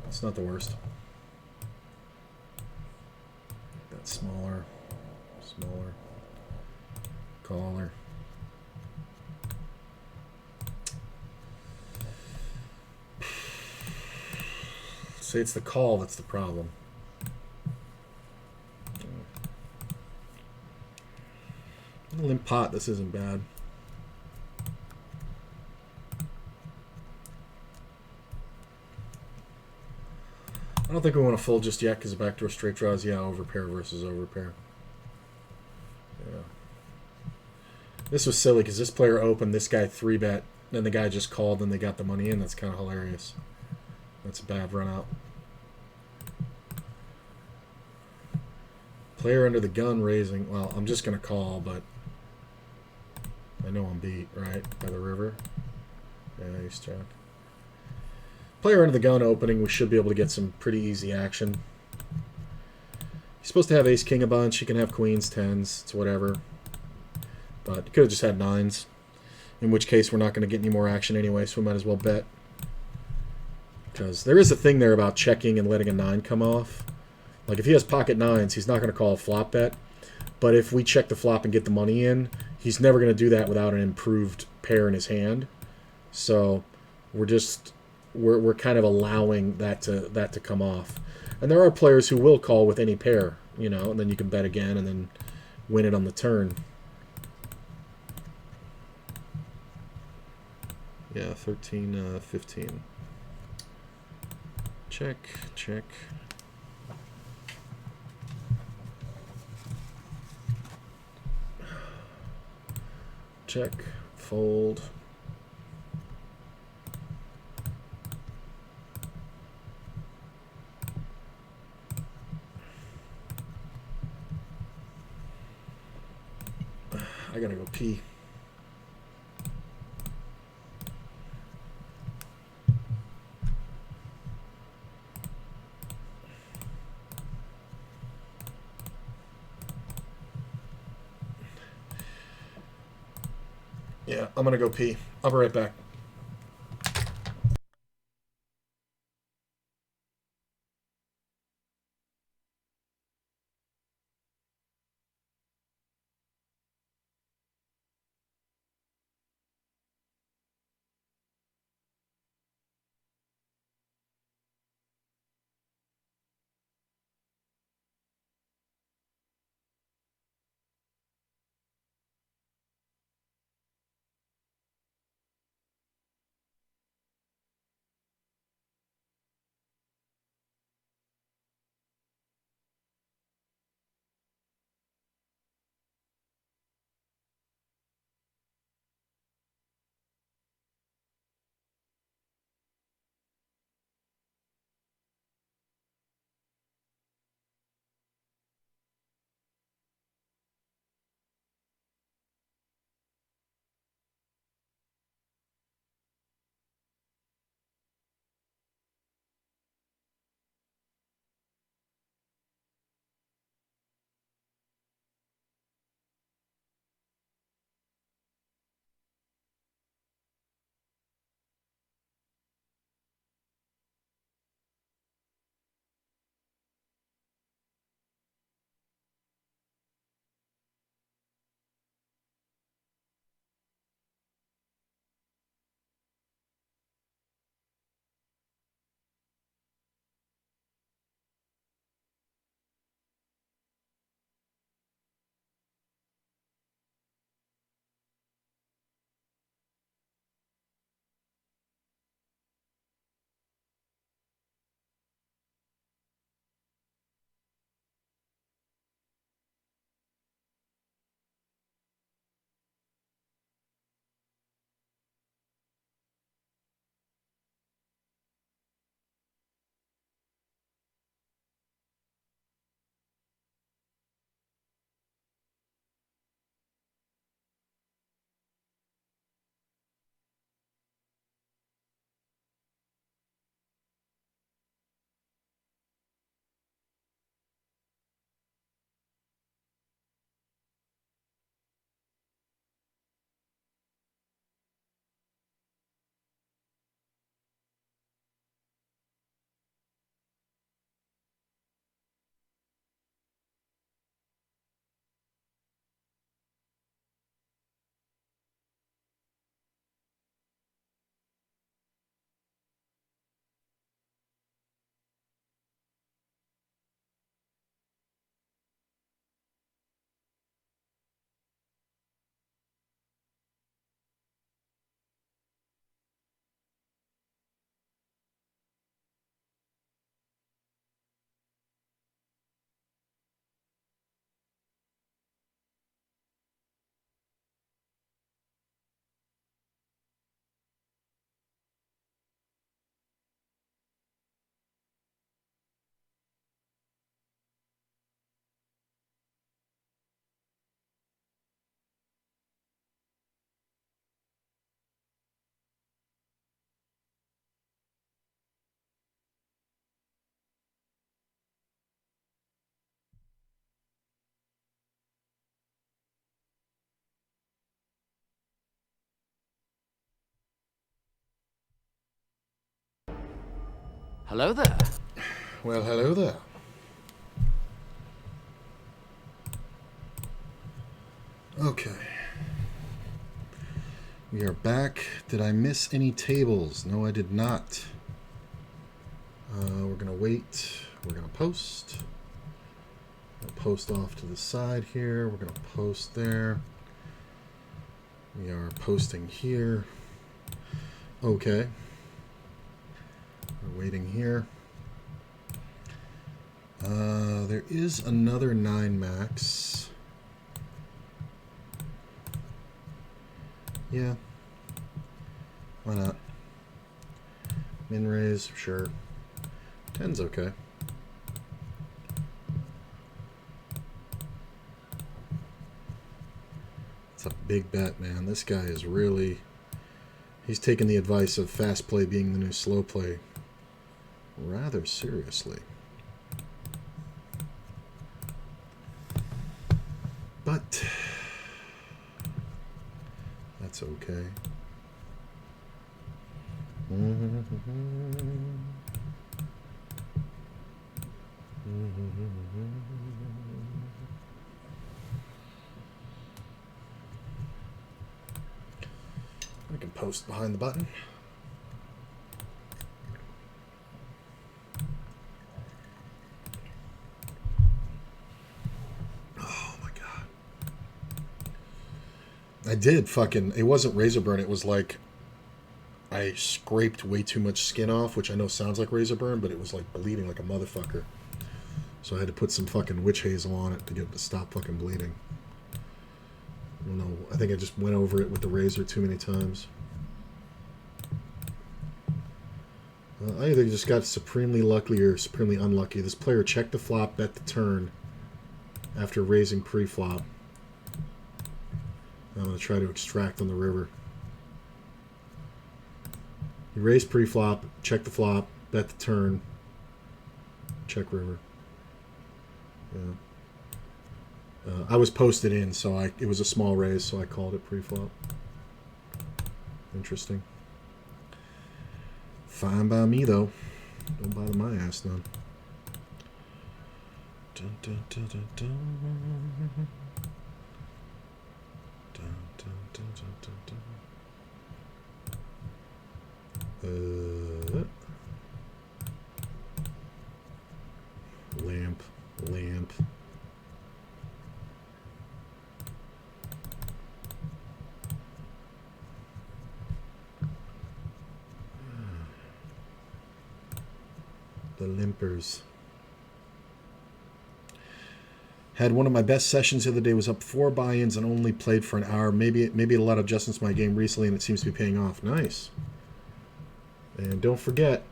It's not the worst. That's smaller. Smaller. Caller. Say it's the call that's the problem. Limp pot, this isn't bad. I don't think we want to fold just yet because the backdoor straight draws, yeah, overpair versus overpair. Yeah. This was silly because this player opened, this guy 3-bet, then the guy just called and they got the money in. That's kind of hilarious. That's a bad run out. Player under the gun raising. Well, I'm just going to call, but I know I'm beat, right? By the river. Yeah, ace jack. Player under the gun opening, we should be able to get some pretty easy action. He's supposed to have ace king a bunch. He can have queens, 10s, it's whatever. But he could have just had 9s. In which case, we're not going to get any more action anyway, so we might as well bet. Because there is a thing there about checking and letting a 9 come off. Like if he has pocket 9s, he's not going to call a flop bet. But if we check the flop and get the money in, he's never going to do that without an improved pair in his hand. So we're kind of allowing that to come off. And there are players who will call with any pair, you know, and then you can bet again and then win it on the turn. Yeah, 13, 15. Check, check. Check, fold. I gotta go pee. Yeah, I'm gonna go pee. I'll be right back. Hello there. Well, hello there. Okay. We are back. Did I miss any tables? No, I did not. We're going to wait. We're going to post. We'll post off to the side here. We're going to post there. We are posting here. Okay. We're waiting here. There is another 9 max. Yeah. Why not? Min raise, sure. 10's okay. It's a big bet, man. This guy is really... He's taking the advice of fast play being the new slow play rather seriously. But that's okay. I can post behind the button. Oh my god. I did fucking... It wasn't razor burn, it was like... I scraped way too much skin off, which I know sounds like razor burn, but it was like bleeding like a motherfucker. So I had to put some fucking witch hazel on it to get it to stop fucking bleeding. I don't know. I think I just went over it with the razor too many times. I either just got supremely lucky or supremely unlucky. This player checked the flop, bet the turn after raising pre-flop. I'm going to try to extract on the river. He raised pre-flop, checked the flop, bet the turn, check river. Yeah. I was posted in, so it was a small raise, so I called it pre-flop. Interesting. Fine by me, though. Don't bother my ass, none. Dun, dun, dun, dun, dun. Dun, dun, dun, dun, dun, dun. Lamp. The limpers. Had one of my best sessions the other day. Was up 4 buy-ins and only played for an hour. Maybe a lot of adjustments to my game recently, and it seems to be paying off. Nice. And don't forget,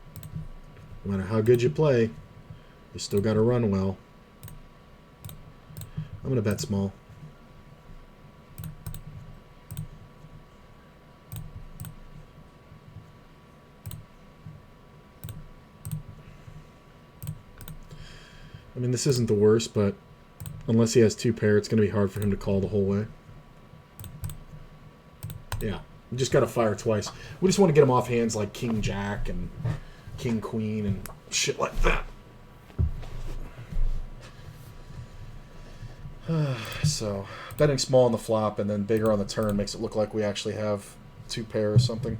no matter how good you play, you still got to run well. I'm going to bet small. I mean, this isn't the worst, but unless he has 2 pair, it's going to be hard for him to call the whole way. Yeah, you just got to fire twice. We just want to get him off hands like King Jack and King Queen and shit like that. So, betting small on the flop and then bigger on the turn makes it look like we actually have 2 pair or something.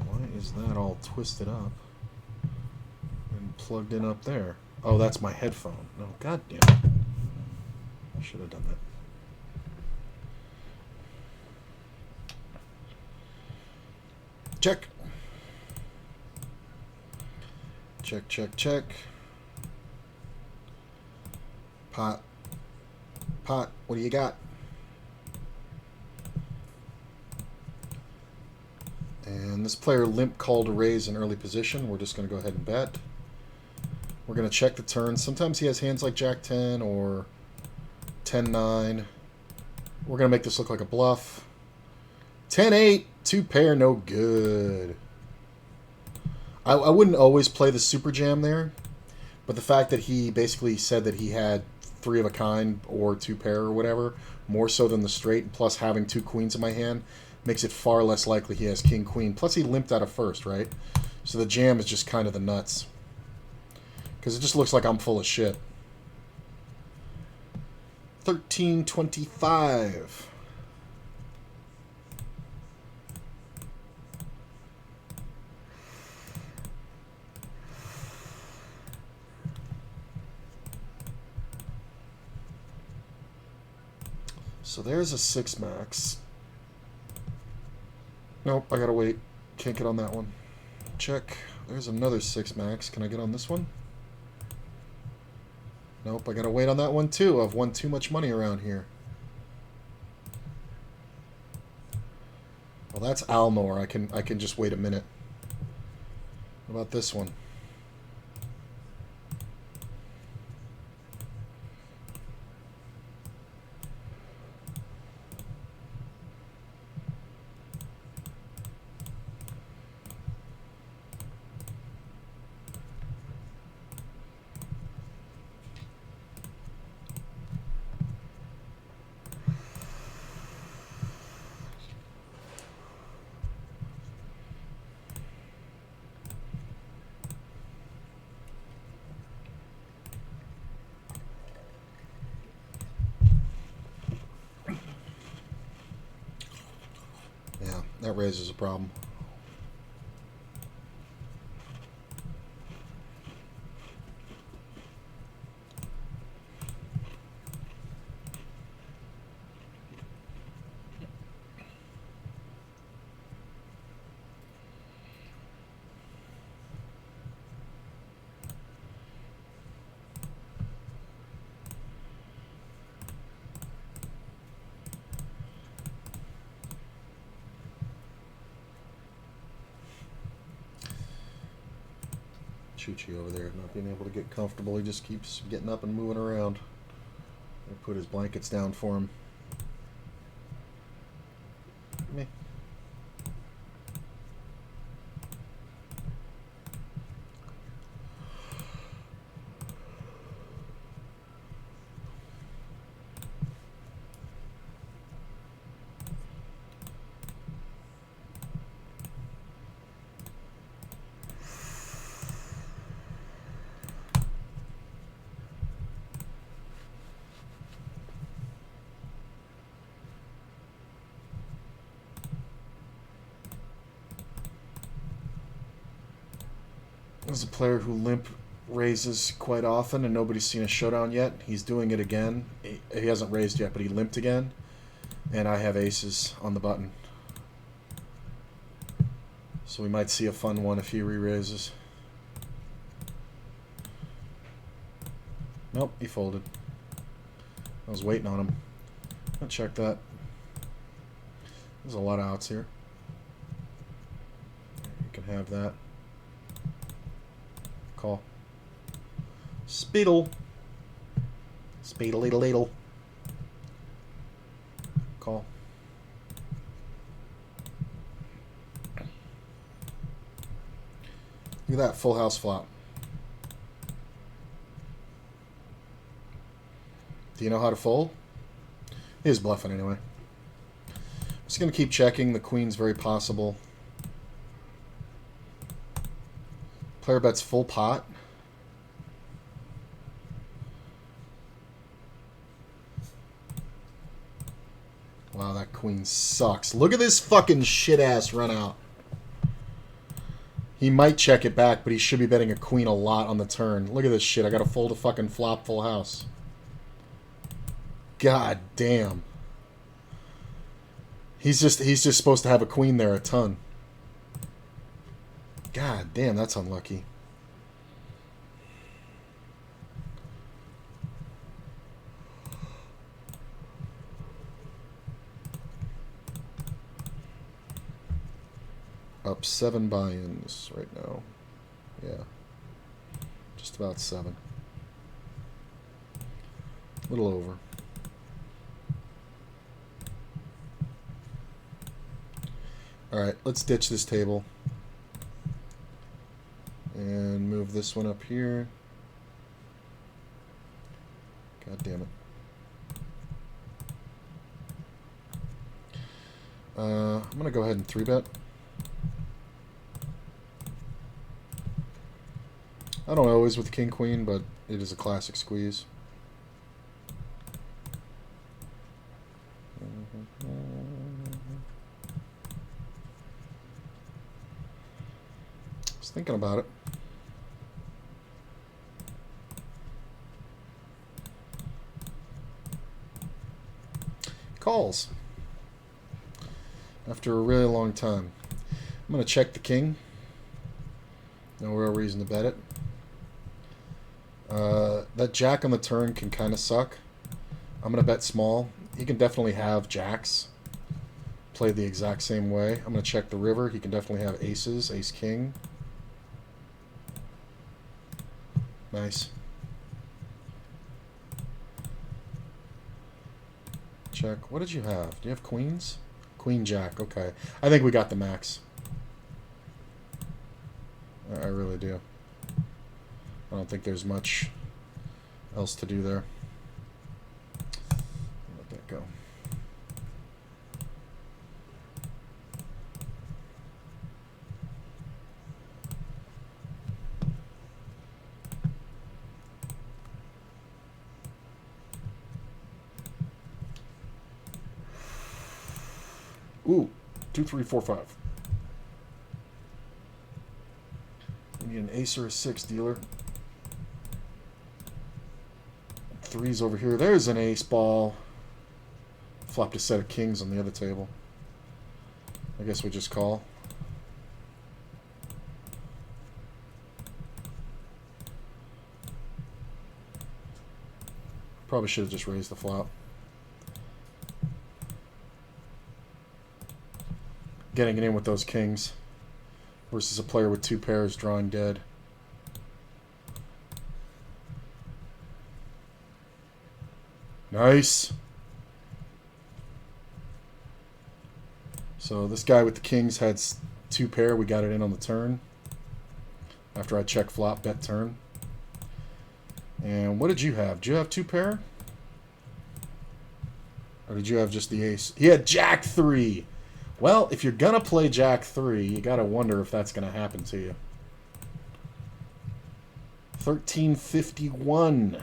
Why is that all twisted up and plugged in up there? Oh, that's my headphone. No, goddamn it. I should have done that. Check. Check. Pot. What do you got? And this player limp called to raise an early position. We're just going to go ahead and bet. We're going to check the turn. Sometimes he has hands like Jack 10 or 10-9. We're going to make this look like a bluff. 10-8, 2 pair, no good. I wouldn't always play the super jam there, but the fact that he basically said that he had 3 of a kind or 2 pair or whatever, more so than the straight, plus having 2 queens in my hand, makes it far less likely he has king queen. Plus he limped out of first, right? So the jam is just kind of the nuts. Because it just looks like I'm full of shit. 1325. So there's a 6 max. Nope, I gotta wait. Can't get on that one. Check. There's another 6 max. Can I get on this one? Nope, I gotta wait on that one too. I've won too much money around here. Well, that's Almore. I can just wait a minute. What about this one? Yeah, that raises a problem. Chuchi over there not being able to get comfortable. He just keeps getting up and moving around. I put his blankets down for him. Me. There's a player who limp raises quite often and nobody's seen a showdown yet. He's doing it again. He hasn't raised yet, but he limped again. And I have aces on the button. So we might see a fun one if he re-raises. Nope, he folded. I was waiting on him. I'll check that. There's a lot of outs here. You can have that. Call. Speedle. Speedle-ladle-ladle. Call. Look at that, full house flop. Do you know how to fold? He is bluffing anyway. I'm just going to keep checking. The queen's very possible. Player bets full pot. Wow, that queen sucks. Look at this fucking shit-ass run out. He might check it back, but he should be betting a queen a lot on the turn. Look at this shit. I gotta fold a fucking flop full house. God damn. He's just supposed to have a queen there a ton. God damn, that's unlucky. Up 7 buy-ins right now. Yeah. Just about 7. A little over. Alright, let's ditch this table. And move this one up here. God damn it. I'm going to go ahead and 3-bet. I don't always with king queen, but it is a classic squeeze. I was thinking about it. Calls. After a really long time. I'm going to check the king. No real reason to bet it. That jack on the turn can kind of suck. I'm going to bet small. He can definitely have jacks. Play the exact same way. I'm going to check the river. He can definitely have aces. Ace-king. Nice. Check. What did you have? Do you have queens? Queen jack. Okay. I think we got the max. I really do. I don't think there's much else to do there. Let that go. Ooh, 2, 3, 4, 5. We need an ace or a 6 dealer. 3's over here. There's an ace ball. Flopped a set of kings on the other table. I guess we just call. Probably should have just raised the flop. Getting it in with those kings versus a player with 2 pairs drawing dead. Nice. So this guy with the kings had 2 pair. We got it in on the turn. After I check flop, bet turn. And what did you have? Did you have 2 pair? Or did you have just the ace? He had jack 3. Well, if you're going to play jack 3, you got to wonder if that's going to happen to you. 1351.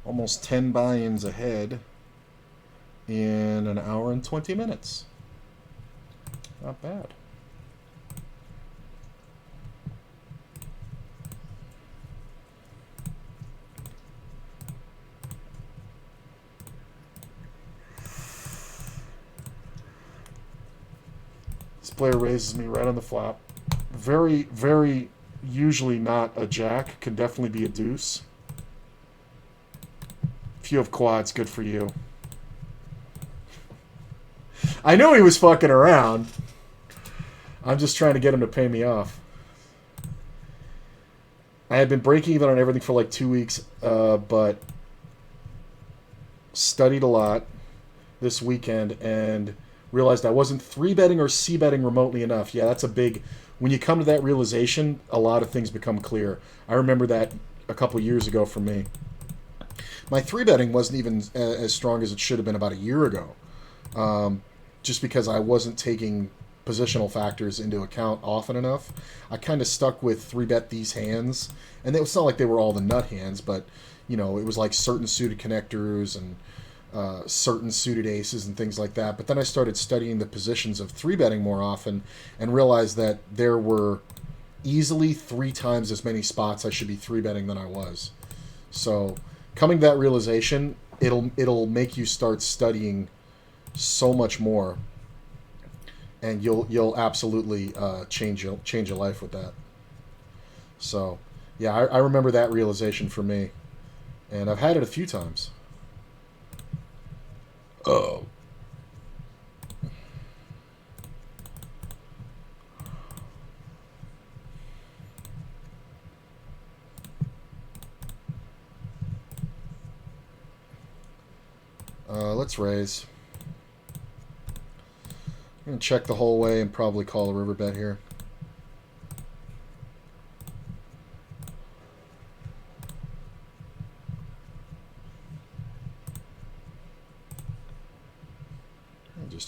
Almost 10 buy-ins ahead in an hour and 20 minutes. Not bad. This player raises me right on the flop. Very, very usually not a jack. Can definitely be a deuce. If you have quads, good for you. I knew he was fucking around. I'm just trying to get him to pay me off. I had been breaking even on everything for like 2 weeks, but studied a lot this weekend and realized I wasn't 3-betting or C-betting remotely enough. Yeah, that's a big... When you come to that realization, a lot of things become clear. I remember that a couple years ago for me. My 3-betting wasn't even as strong as it should have been about a year ago. Just because I wasn't taking positional factors into account often enough. I kind of stuck with 3-bet these hands. And it was not like they were all the nut hands, but, you know, it was like certain suited connectors and certain suited aces and things like that. But then I started studying the positions of 3-betting more often and realized that there were easily 3 times as many spots I should be 3-betting than I was. So coming to that realization, it'll make you start studying so much more, and you'll absolutely change your life with that. So yeah, I remember that realization for me, and I've had it a few times. Oh. Let's raise. I'm going to check the whole way and probably call a river bet here.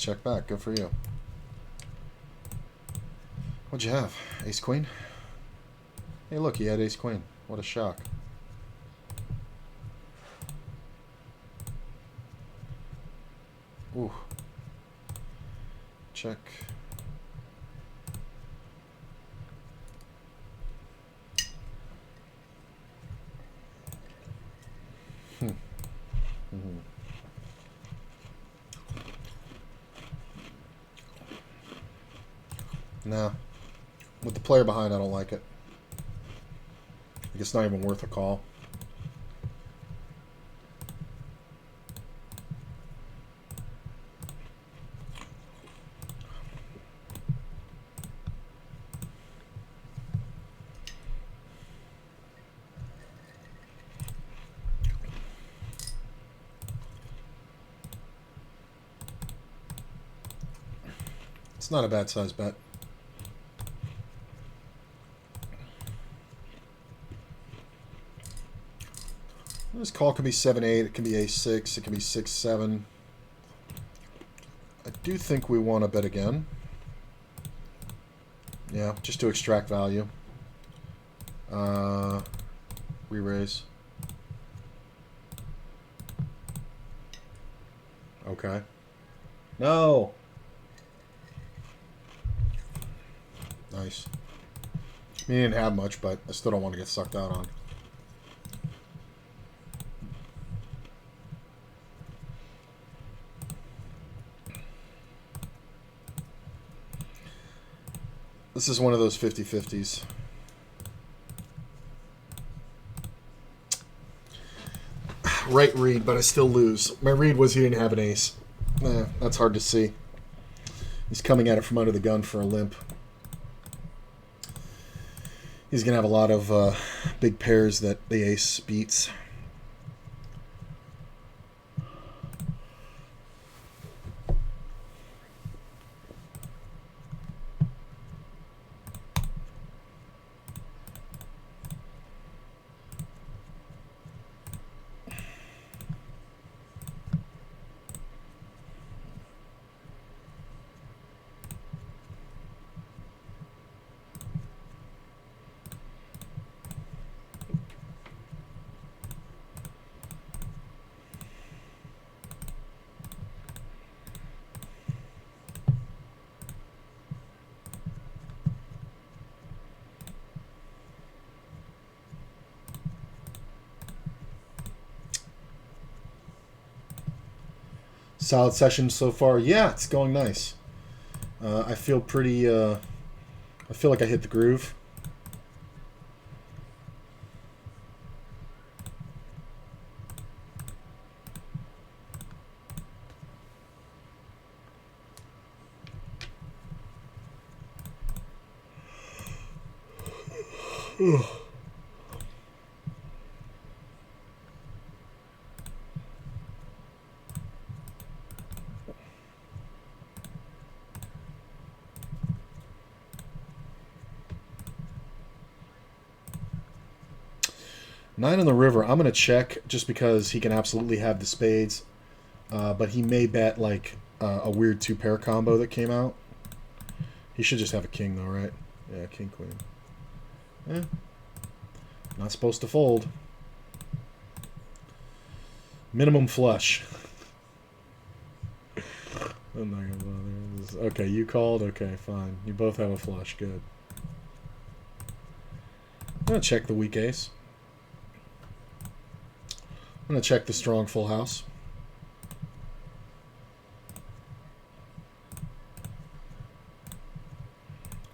check back. Good for you. What'd you have? Ace Queen? Hey, look, he had Ace Queen. What a shock. Ooh. Check. Mm-hmm. Nah. With the player behind, I don't like it. It's not even worth a call. It's not a bad size bet. This call can be 7-8, it can be Ace-6, it can be 6-7. I do think we want to bet again. Yeah, just to extract value. Re-raise. Okay. No! Nice. He didn't have much, but I still don't want to get sucked out on. This is one of those 50-50s. Right read, but I still lose. My read was he didn't have an ace. That's hard to see. He's coming at it from under the gun for a limp. He's going to have a lot of big pairs that the ace beats. Solid session so far. Yeah, it's going nice. I feel pretty... I feel like I hit the groove. Ugh. Nine on the river. I'm going to check just because he can absolutely have the spades. But he may bet like a weird two-pair combo that came out. He should just have a king though, right? Yeah, king, queen. Eh. Not supposed to fold. Minimum flush. I'm not going to bother. Okay, you called? Okay, fine. You both have a flush. Good. I'm going to check the weak ace. I'm going to check the strong full house.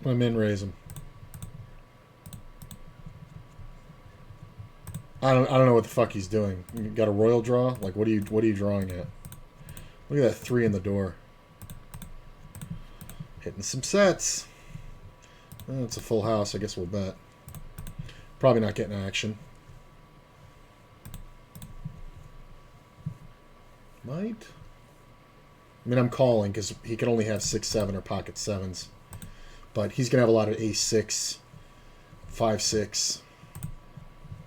I'm going to min raise him. I don't know what the fuck he's doing. You got a royal draw? Like what are you drawing at? Look at that 3 in the door. Hitting some sets. It's a full house. I guess we'll bet. Probably not getting action. Might. I mean, I'm calling because he can only have 6-7 or pocket 7s. But he's going to have a lot of ace-6, 5-6,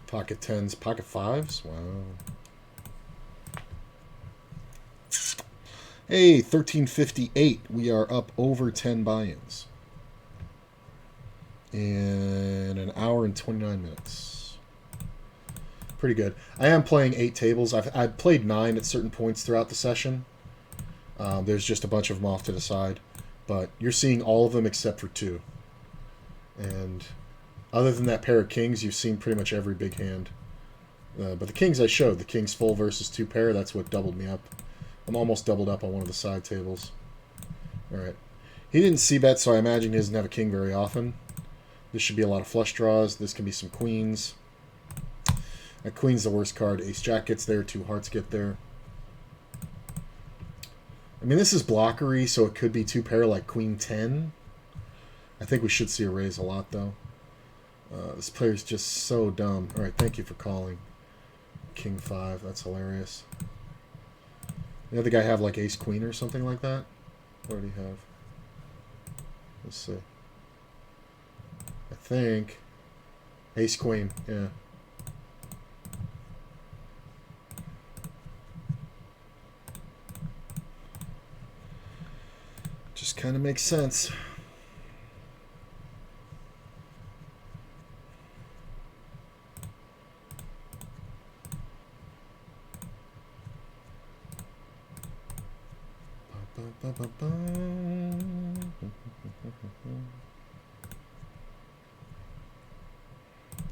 pocket 10s, pocket 5s. Wow. Hey, 1358. We are up over 10 buy-ins. In an hour and 29 minutes. Pretty good. I am playing 8 tables. I've played 9 at certain points throughout the session. There's just a bunch of them off to the side. But you're seeing all of them except for 2. And other than that pair of kings, you've seen pretty much every big hand. But the kings I showed, the kings full versus 2 pair, that's what doubled me up. I'm almost doubled up on one of the side tables. Alright. He didn't c-bet, so I imagine he doesn't have a king very often. This should be a lot of flush draws. This can be some queens. That queen's the worst card. Ace-jack gets there. 2 hearts get there. I mean, this is blockery, so it could be 2 pair like queen 10. I think we should see a raise a lot, though. This player's just so dumb. Alright, thank you for calling. King 5. That's hilarious. The other guy have like ace-queen or something like that? What did he have? Let's see. I think ace-queen, yeah. Just kind of makes sense.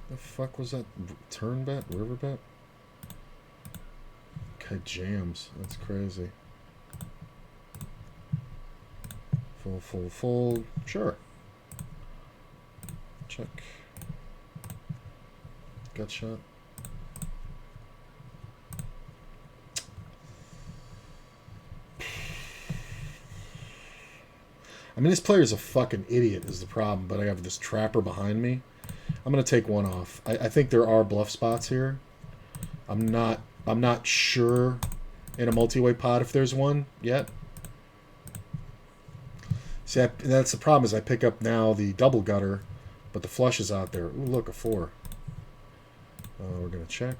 The fuck was that? Turn bet? River bet? Okay, jams. That's crazy. Fold. Sure. Check. Gut shot. I mean, this player's a fucking idiot is the problem, but I have this trapper behind me. I'm going to take one off. I think there are bluff spots here. I'm not sure in a multi-way pot if there's one yet. See, that's the problem is I pick up now the double gutter, but the flush is out there. Ooh, look, a 4. We're going to check.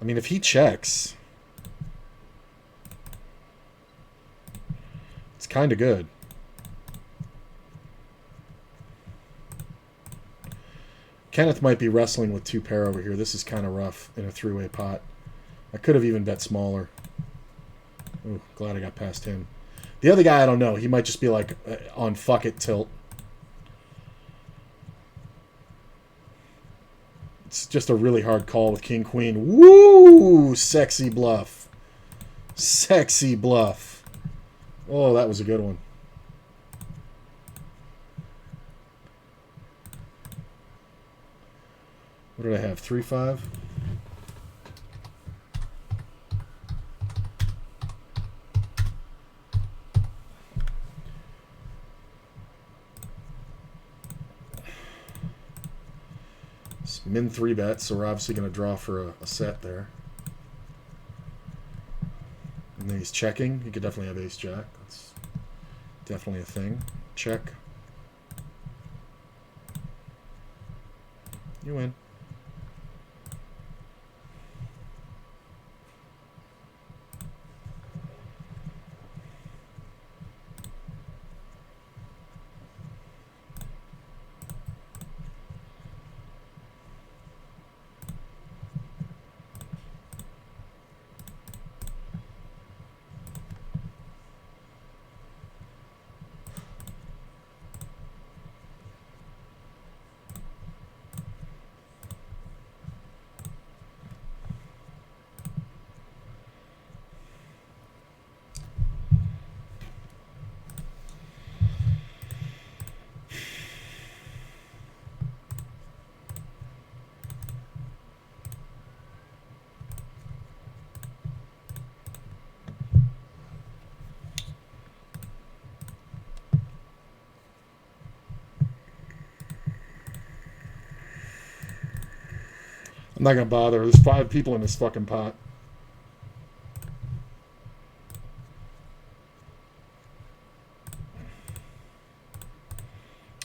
I mean, if he checks, it's kind of good. Kenneth might be wrestling with 2 pair over here. This is kind of rough in a 3-way pot. I could have even bet smaller. Ooh, glad I got past him. The other guy, I don't know. He might just be like on fuck it tilt. It's just a really hard call with king queen. Woo! Sexy bluff. Sexy bluff. Oh, that was a good one. What did I have? 3-5? It's min 3 bets, so we're obviously going to draw for a set there. And then he's checking. He could definitely have ace-jack. That's definitely a thing. Check. You win. I'm not going to bother. There's 5 people in this fucking pot.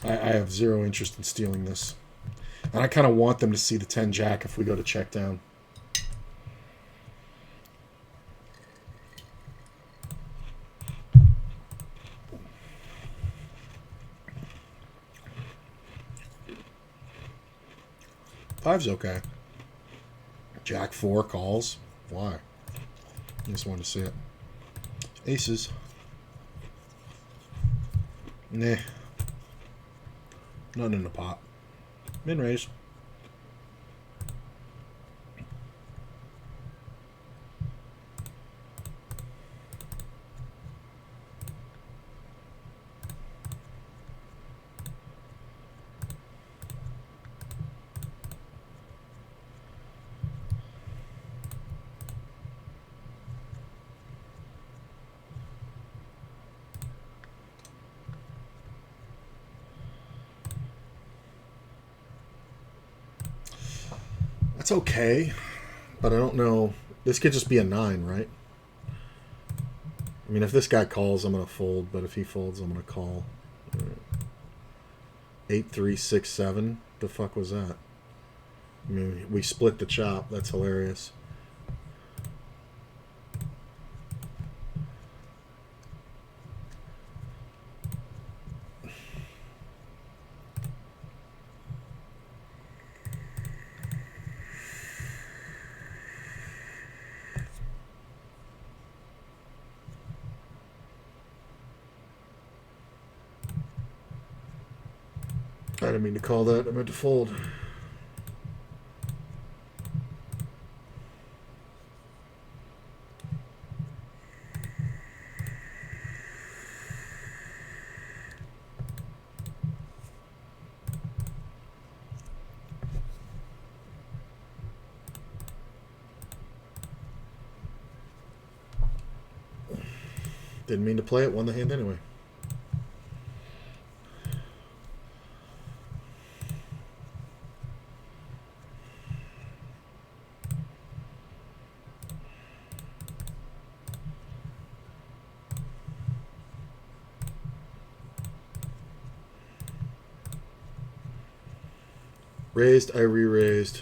I have zero interest in stealing this. And I kind of want them to see the 10 jack if we go to check down. 5's okay. Jack 4 calls. Why? I just wanted to see it. Aces. Nah. Nothing in the pot. Min raise. That's okay, but I don't know. This could just be a 9, right? I mean, if this guy calls, I'm going to fold, but if he folds, I'm going to call. 8, 3, 6, 7. The fuck was that? I mean, we split the chop. That's hilarious. I didn't mean to call that. I meant to fold. Didn't mean to play it. Won the hand anyway. Raised, I re-raised.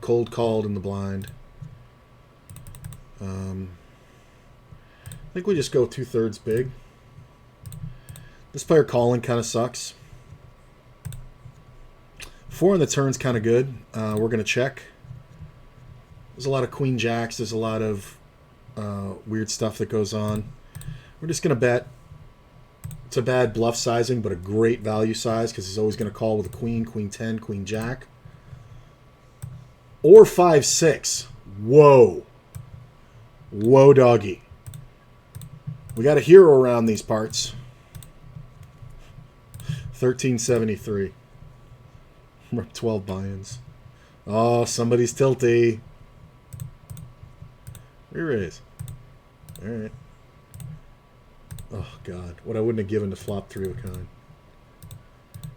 Cold called in the blind. I think we just go 2/3 big. This player calling kind of sucks. 4 on the turn's kind of good. We're going to check. There's a lot of queen jacks. There's a lot of weird stuff that goes on. We're just going to bet. It's a bad bluff sizing, but a great value size because he's always going to call with a queen, queen 10, queen jack. Or 5-6. Whoa. Whoa, doggy. We got a hero around these parts. 1373. We're up 12 buy-ins. Oh, somebody's tilty. Re-raise. All right. Oh, God. What I wouldn't have given to flop 3 of a kind.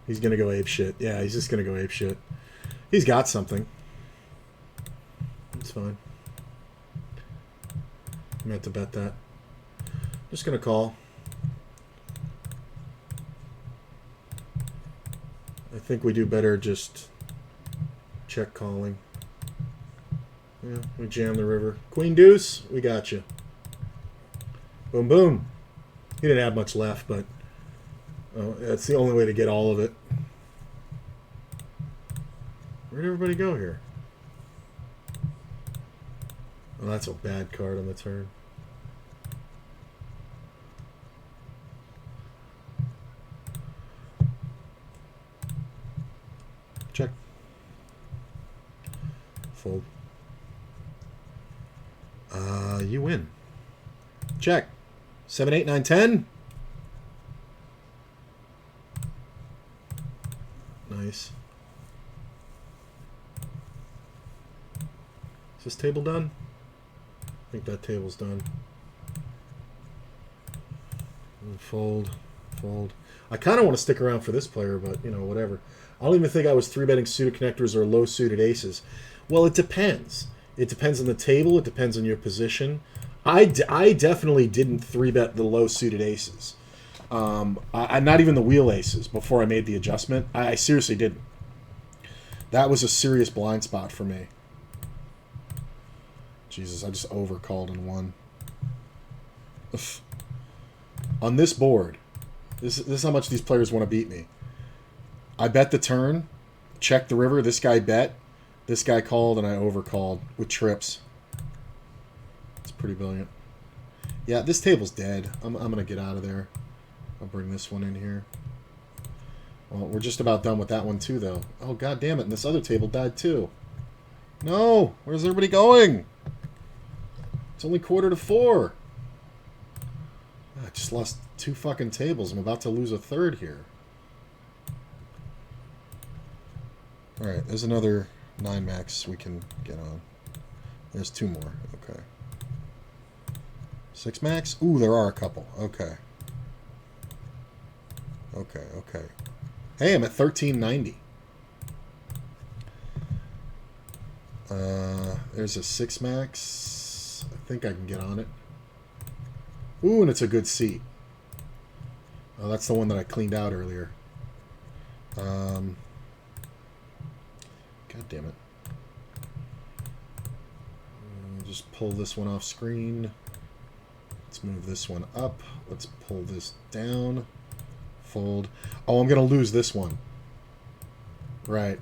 He's going to go ape shit. Yeah, he's just going to go ape shit. He's got something. It's fine. I'm going to have to bet that. Just going to call. I think we do better just check calling. Yeah, we jam the river. Queen deuce, we got you. Boom, boom. He didn't have much left, but that's the only way to get all of it. Where'd everybody go here? Oh, that's a bad card on the turn. Check. Fold. You win. Check. 7, 8, 9, 10. Nice. Is this table done? I think that table's done. Fold. Fold. I kind of want to stick around for this player, but, you know, whatever. I don't even think I was 3-betting suited connectors or low-suited aces. Well, it depends. It depends on the table. It depends on your position. I definitely didn't 3-bet the low-suited aces. Not even the wheel aces before I made the adjustment. I seriously didn't. That was a serious blind spot for me. Jesus, I just overcalled and won. Ugh. On this board, this is how much these players want to beat me. I bet the turn, checked the river. This guy bet. This guy called, and I overcalled with trips. It's pretty brilliant. Yeah, this table's dead. I'm going to get out of there. I'll bring this one in here. Well, we're just about done with that one too, though. Oh, god damn it. And this other table died too. No! Where's everybody going? It's only 3:45. I just lost 2 fucking tables. I'm about to lose a third here. Alright, there's another 9 max we can get on. There's 2 more. Okay. 6 max? Ooh, there are a couple. Okay. Okay, okay. Hey, I'm at 1390. There's a 6 max. I think I can get on it. Ooh, and it's a good seat. Oh, that's the one that I cleaned out earlier. God damn it. Just pull this one off screen. Let's move this one up. Let's pull this down. Fold. Oh, I'm going to lose this one. Right.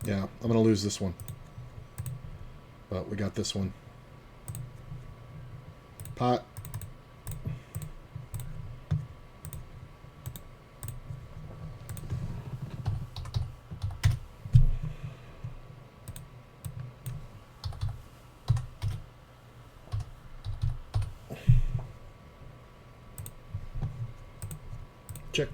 Yeah, I'm going to lose this one. But we got this one. Pot. Check.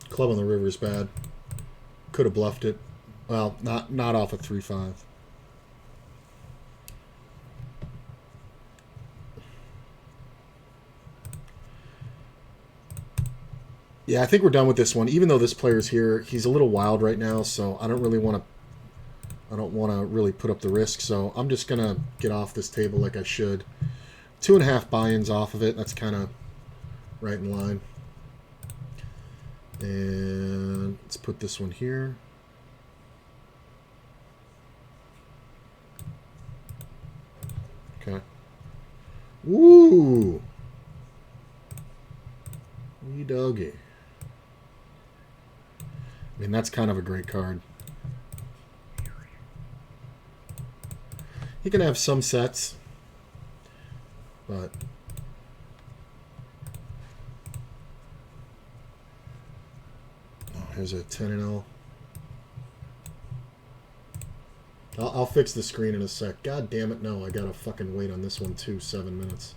Club on the river is bad. Could have bluffed it. Well, not off a 3-5. Yeah, I think we're done with this one. Even though this player's here, he's a little wild right now, so I don't really want to. I don't want to really put up the risk, so I'm just gonna get off this table like I should. 2.5 buy-ins off of it. That's kind of right in line. And let's put this one here. Okay. Woo! Wee doggy. I mean, that's kind of a great card. He can have some sets, but here's a 10 and L. I'll fix the screen in a sec. God damn it, no. I gotta fucking wait on this one too. 7 minutes.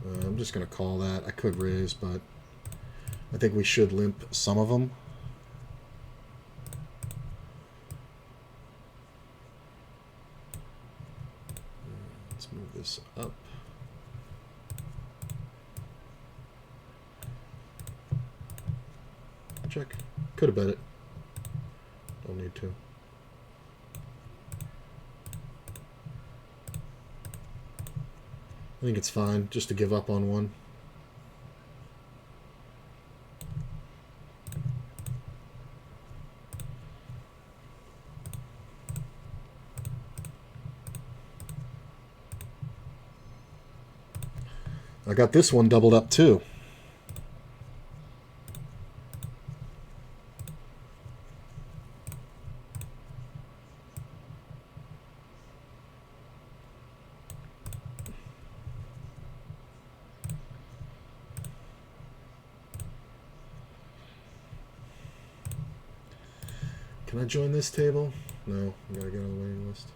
I'm just gonna call that. I could raise, but I think we should limp some of them. Let's move this up. Check. Could have bet it. Don't need to. I think it's fine just to give up on one. I got this one doubled up too. Can I join this table? No, I gotta get on the waiting list.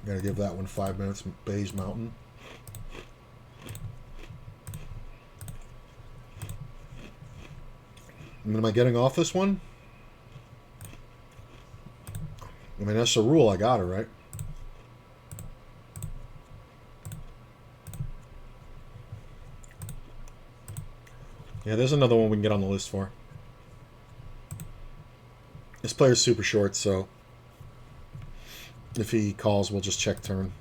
Gotta give that one 5 minutes. Beige Mountain. Am I getting off this one? I mean, that's the rule. I got it, right? Yeah, there's another one we can get on the list for. This player's super short, so if he calls, we'll just check turn.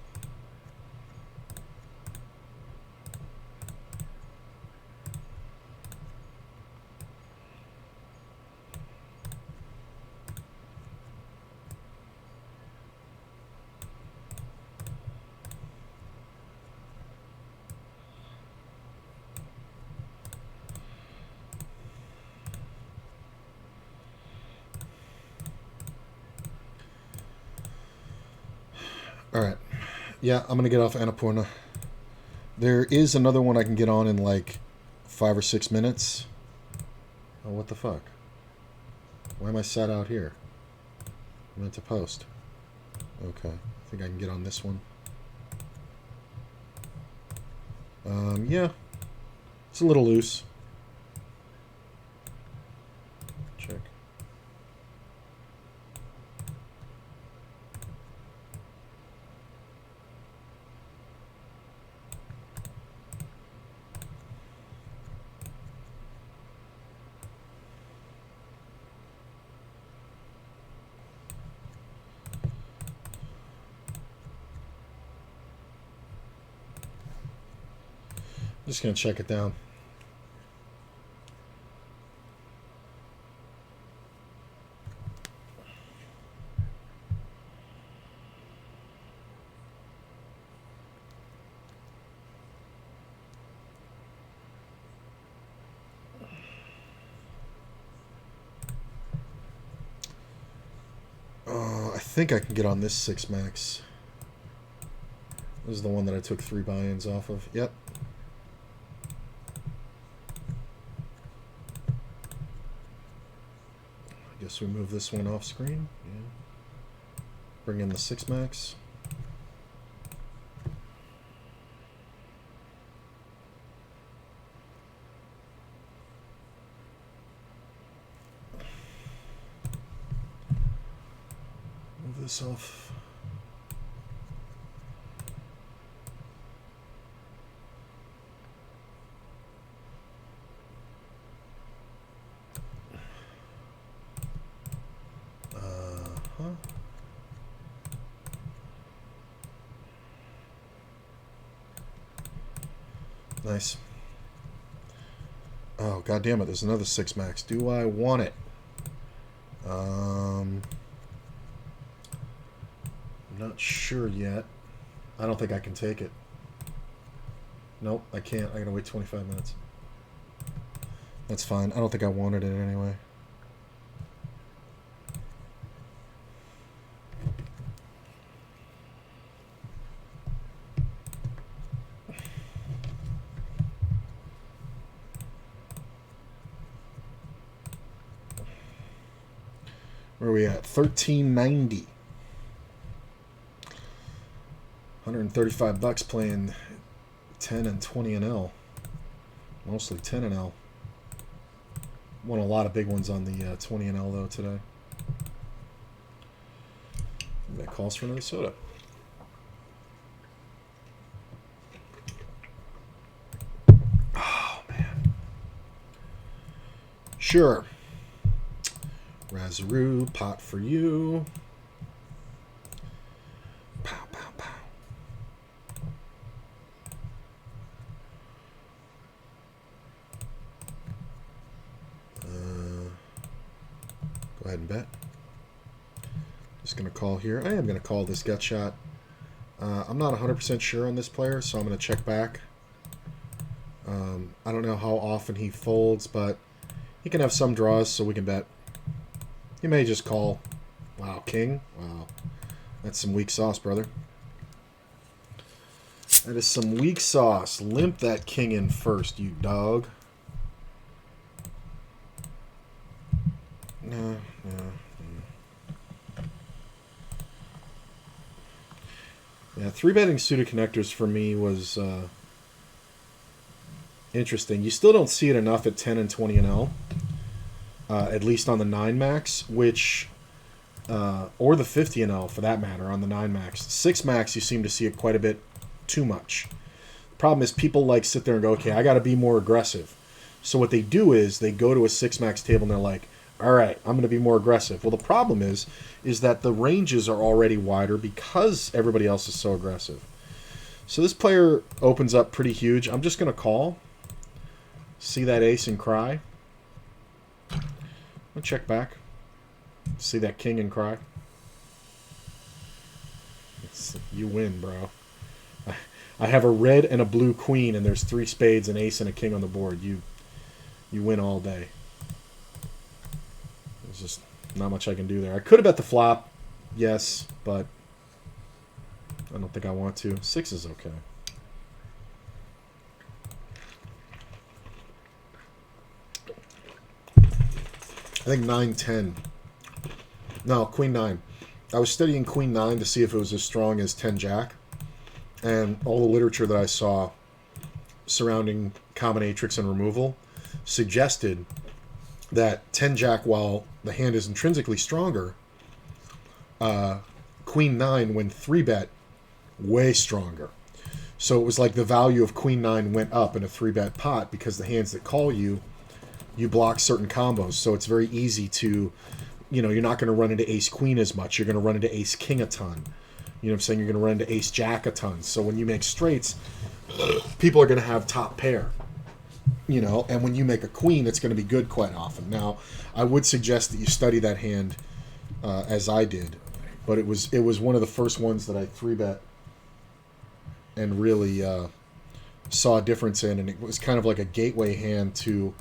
Alright. Yeah, I'm going to get off Annapurna. There is another one I can get on in like 5 or 6 minutes. Oh, what the fuck? Why am I sat out here? I meant to post. Okay. I think I can get on this one. Yeah. It's a little loose. Check. Just going to check it down. I think I can get on this 6 max. This is the one that I took 3 buy-ins off of. Yep. I guess we move this one off screen. Yeah. Bring in the 6 max. Move this off. Nice. Oh, god damn it, there's another 6 max. Do I want it? I'm not sure yet. I don't think I can take it. Nope, I can't. I gotta wait 25 minutes. That's fine. I don't think I wanted it anyway. Where are we at? 1390. 135 bucks playing 10 and 20 and L. Mostly 10 and L. Won a lot of big ones on the 20 and L though today. That calls for another soda. Oh man. Sure. Razaroo, pot for you. Pow, pow, pow. Go ahead and bet. Just going to call here. I am going to call this gut shot. I'm not 100% sure on this player, so I'm going to check back. I don't know how often he folds, but he can have some draws, so we can bet. He may just call. Wow, king? Wow. That's some weak sauce, brother. That is some weak sauce. Limp that king in first, you dog. No. Yeah, 3-betting suited connectors for me was interesting. You still don't see it enough at 10 and 20 and L. At least on the 9 max, which or the 50 and L for that matter on the 9 max. 6 max you seem to see it quite a bit too much. The problem is people like sit there and go, okay, I got to be more aggressive. So what they do is they go to a 6 max table and they're like, All right, I'm going to be more aggressive. Well, the problem is that the ranges are already wider because everybody else is so aggressive. So this player opens up pretty huge. I'm just going to call. See that ace and cry. I'll check back. See that king and cry. You win, bro. I have a red and a blue queen, and there's 3 spades, an ace, and a king on the board. You win all day. There's just not much I can do there. I could have bet the flop, yes, but I don't think I want to. 6 is okay. I think 9-10. No, Queen 9. I was studying Queen 9 to see if it was as strong as 10 Jack. And all the literature that I saw surrounding combinatrix and removal suggested that 10 Jack, while the hand is intrinsically stronger, Queen 9, when 3-bet, way stronger. So it was like the value of Queen 9 went up in a 3-bet pot because the hands that call you, you block certain combos. So it's very easy to, you know, you're not going to run into Ace Queen as much. You're going to run into Ace King a ton. You know what I'm saying? You're going to run into Ace Jack a ton. So when you make straights, people are going to have top pair. You know, and when you make a queen, it's going to be good quite often. Now, I would suggest that you study that hand as I did, but it was one of the first ones that I 3-bet and really saw a difference in, and it was kind of like a gateway hand to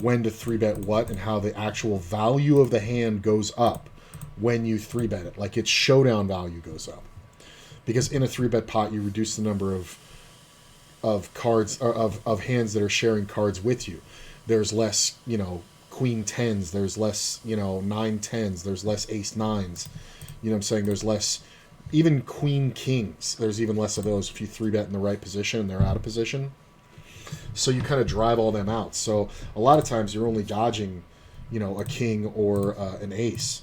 when to 3-bet what and how the actual value of the hand goes up when you 3-bet it. Like its showdown value goes up. Because in a 3-bet pot, you reduce the number of cards, or of hands that are sharing cards with you. There's less, you know, Queen 10s. There's less, you know, 9 10s. There's less Ace 9s. You know what I'm saying? There's less, even Queen Kings. There's even less of those if you 3-bet in the right position and they're out of position. So you kind of drive all them out. So a lot of times you're only dodging, you know, a king or an ace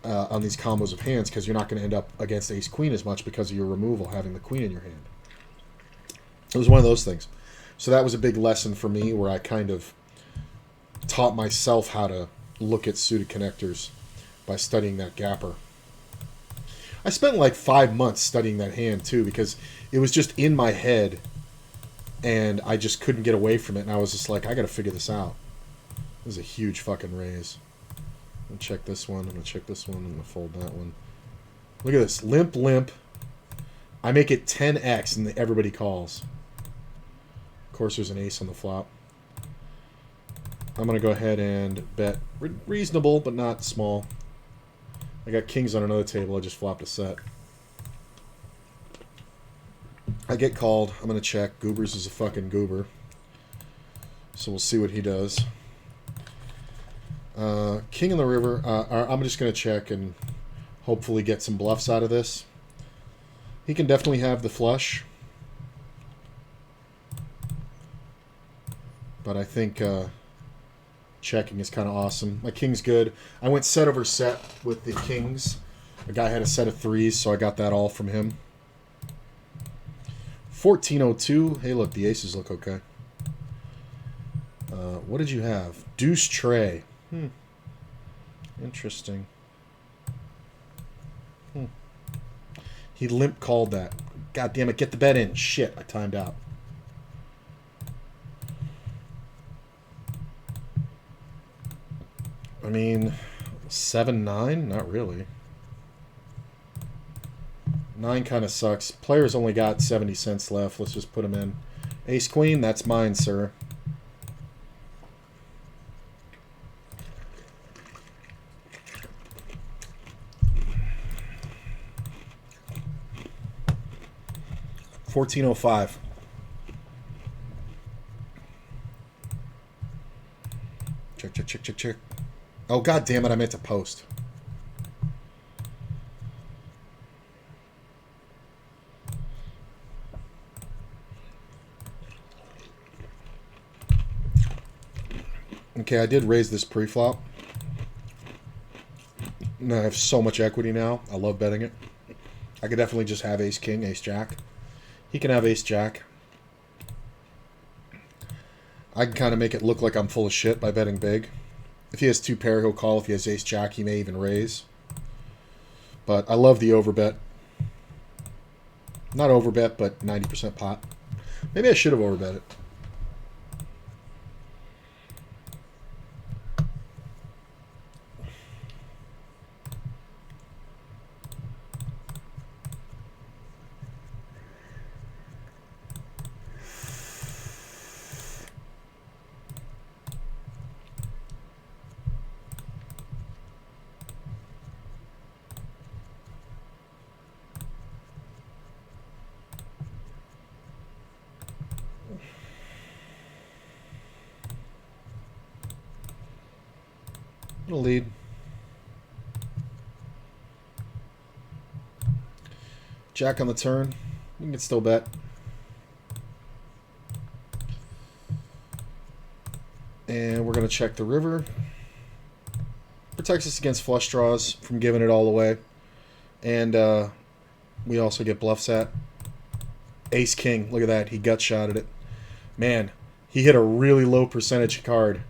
on these combos of hands because you're not going to end up against Ace Queen as much because of your removal having the queen in your hand. It was one of those things. So that was a big lesson for me where I kind of taught myself how to look at suited connectors by studying that gapper. I spent like 5 months studying that hand too because it was just in my head and I just couldn't get away from it, and I was just like, I got to figure this out. This is a huge fucking raise. I'm going to check this one. I'm going to check this one. I'm going to fold that one. Look at this. Limp, limp. I make it 10x and everybody calls. Of course, there's an ace on the flop. I'm going to go ahead and bet reasonable, but not small. I got kings on another table. I just flopped a set. I get called. I'm going to check. Goobers is a fucking goober. So we'll see what he does. King in the river. I'm just going to check and hopefully get some bluffs out of this. He can definitely have the flush. But I think checking is kind of awesome. My king's good. I went set over set with the kings. The guy had a set of 3s, so I got that all from him. 1402. Hey, look, the aces look okay. What did you have? Deuce tray. Interesting. He limp called that. God damn it, get the bet in. Shit, I timed out. I mean, 7-9? Not really. 9 kind of sucks. Player's only got 70 cents left. Let's just put him in. Ace Queen, that's mine, sir. $14.05. Check, check, check, check, check. Oh, god damn it, I meant to post. Okay, I did raise this pre-flop. And I have so much equity now. I love betting it. I could definitely just have ace-king, ace-jack. He can have ace-jack. I can kind of make it look like I'm full of shit by betting big. If he has 2 pair, he'll call. If he has ace jack, he may even raise. But I love the overbet. Not overbet, but 90% pot. Maybe I should have overbet it. Lead. Jack on the turn. We can still bet. And we're going to check the river. Protects us against flush draws from giving it all away. And we also get bluff sat. Ace king. Look at that. He gut shotted it. Man, he hit a really low percentage card.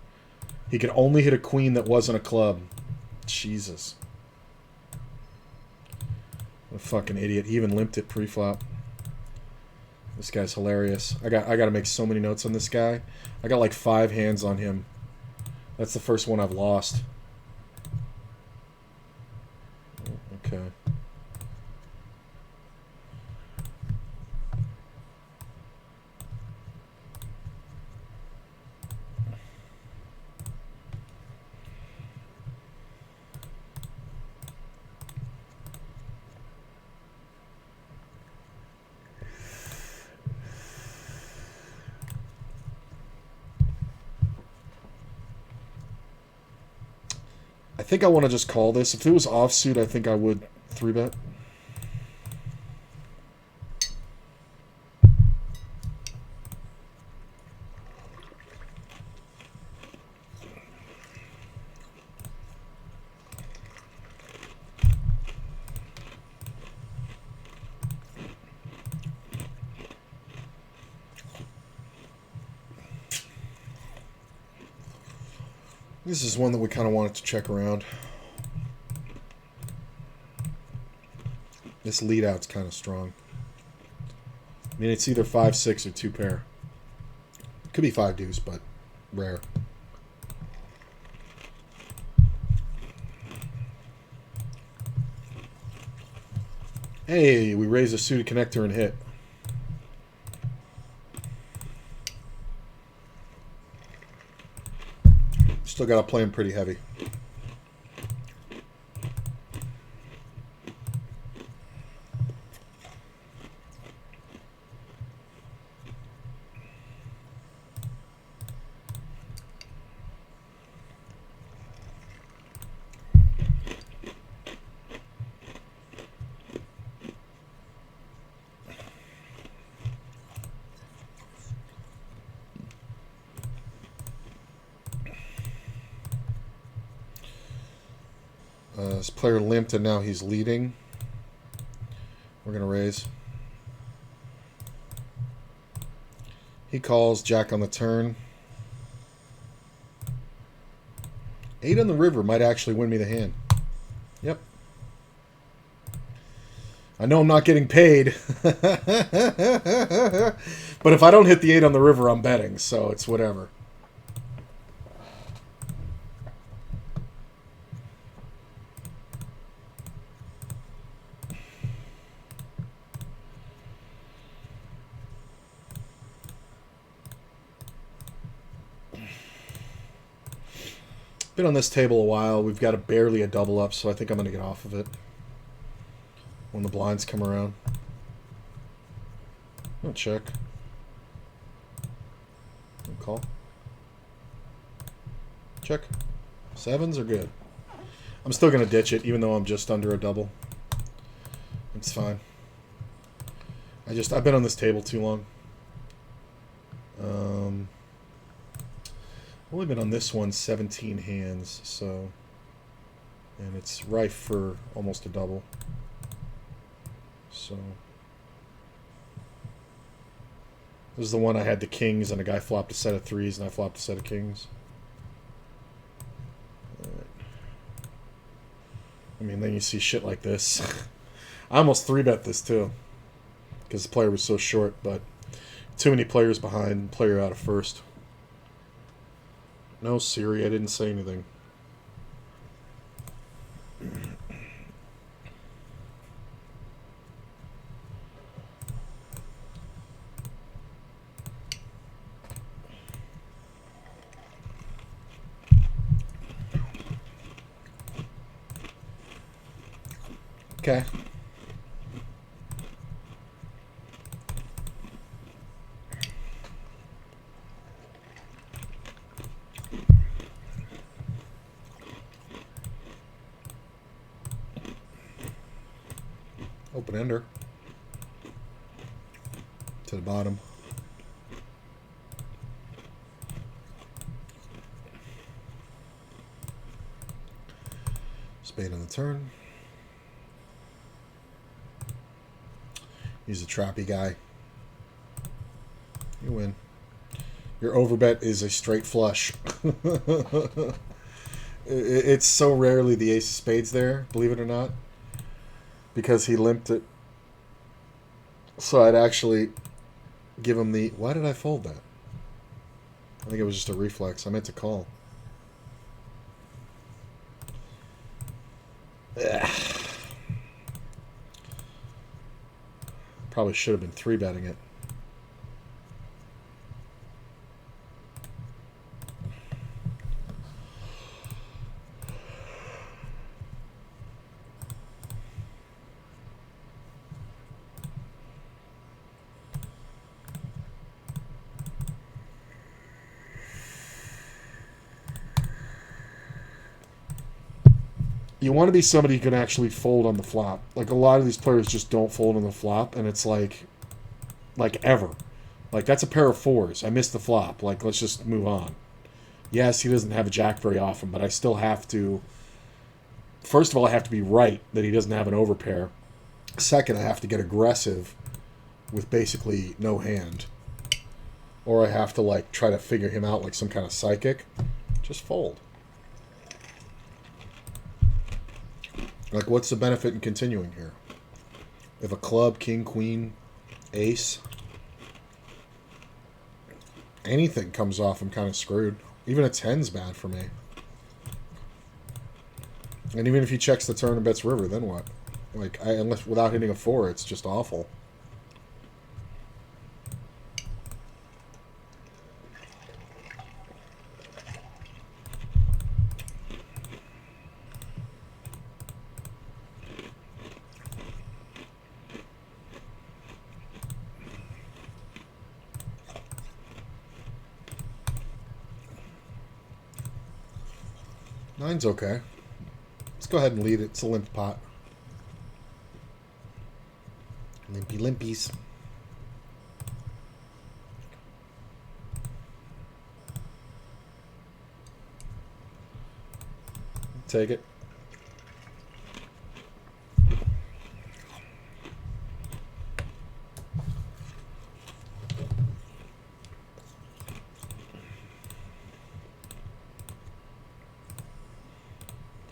He could only hit a queen that wasn't a club. Jesus. What a fucking idiot. He even limped it pre-flop. This guy's hilarious. I got to make so many notes on this guy. I got like 5 hands on him. That's the first one I've lost. Okay. I think I want to just call this. If it was offsuit, I think I would 3-bet. This is one that we kind of wanted to check around. This lead out's kind of strong. I mean, it's either 5-6 or 2 pair. Could be 5 deuce, but rare. Hey, we raise a suited connector and hit. Still got to play him pretty heavy. This player limped and now he's leading. We're going to raise. He calls, jack on the turn. 8 on the river might actually win me the hand. Yep. I know I'm not getting paid. But if I don't hit the 8 on the river, I'm betting, so it's whatever. Been on this table a while. We've got barely a double up, so I think I'm going to get off of it when the blinds come around. I'll check. I'll call. Check. 7s are good. I'm still going to ditch it, even though I'm just under a double. It's fine. I've been on this table too long. I've only been on this one 17 hands, so, and it's rife for almost a double. So this is the one I had the kings and a guy flopped a set of 3s and I flopped a set of kings. I mean, then you see shit like this. I almost 3-bet this too, because the player was so short, but too many players behind, player out of first. No, Siri, I didn't say anything. Okay. Open ender. To the bottom. Spade on the turn. He's a trappy guy. You win. Your overbet is a straight flush. It's so rarely the ace of spades there, believe it or not, because he limped it. So I'd actually give him the... Why did I fold that? I think it was just a reflex. I meant to call. Ugh. Probably should have been 3-betting it. You want to be somebody who can actually fold on the flop. Like, a lot of these players just don't fold on the flop, and it's like ever. Like, that's a pair of fours. I missed the flop. Like, let's just move on. Yes, he doesn't have a jack very often, but I still have to... First of all, I have to be right that he doesn't have an overpair. Second, I have to get aggressive with basically no hand. Or I have to, like, try to figure him out like some kind of psychic. Just fold. Like, what's the benefit in continuing here? If a club, king, queen, ace, anything comes off, I'm kind of screwed. Even a 10's bad for me. And even if he checks the turn and bets river, then what? Like, unless without hitting a 4, it's just awful. Nine's okay. Let's go ahead and lead it. It's a limp pot. Limpy limpies. Take it.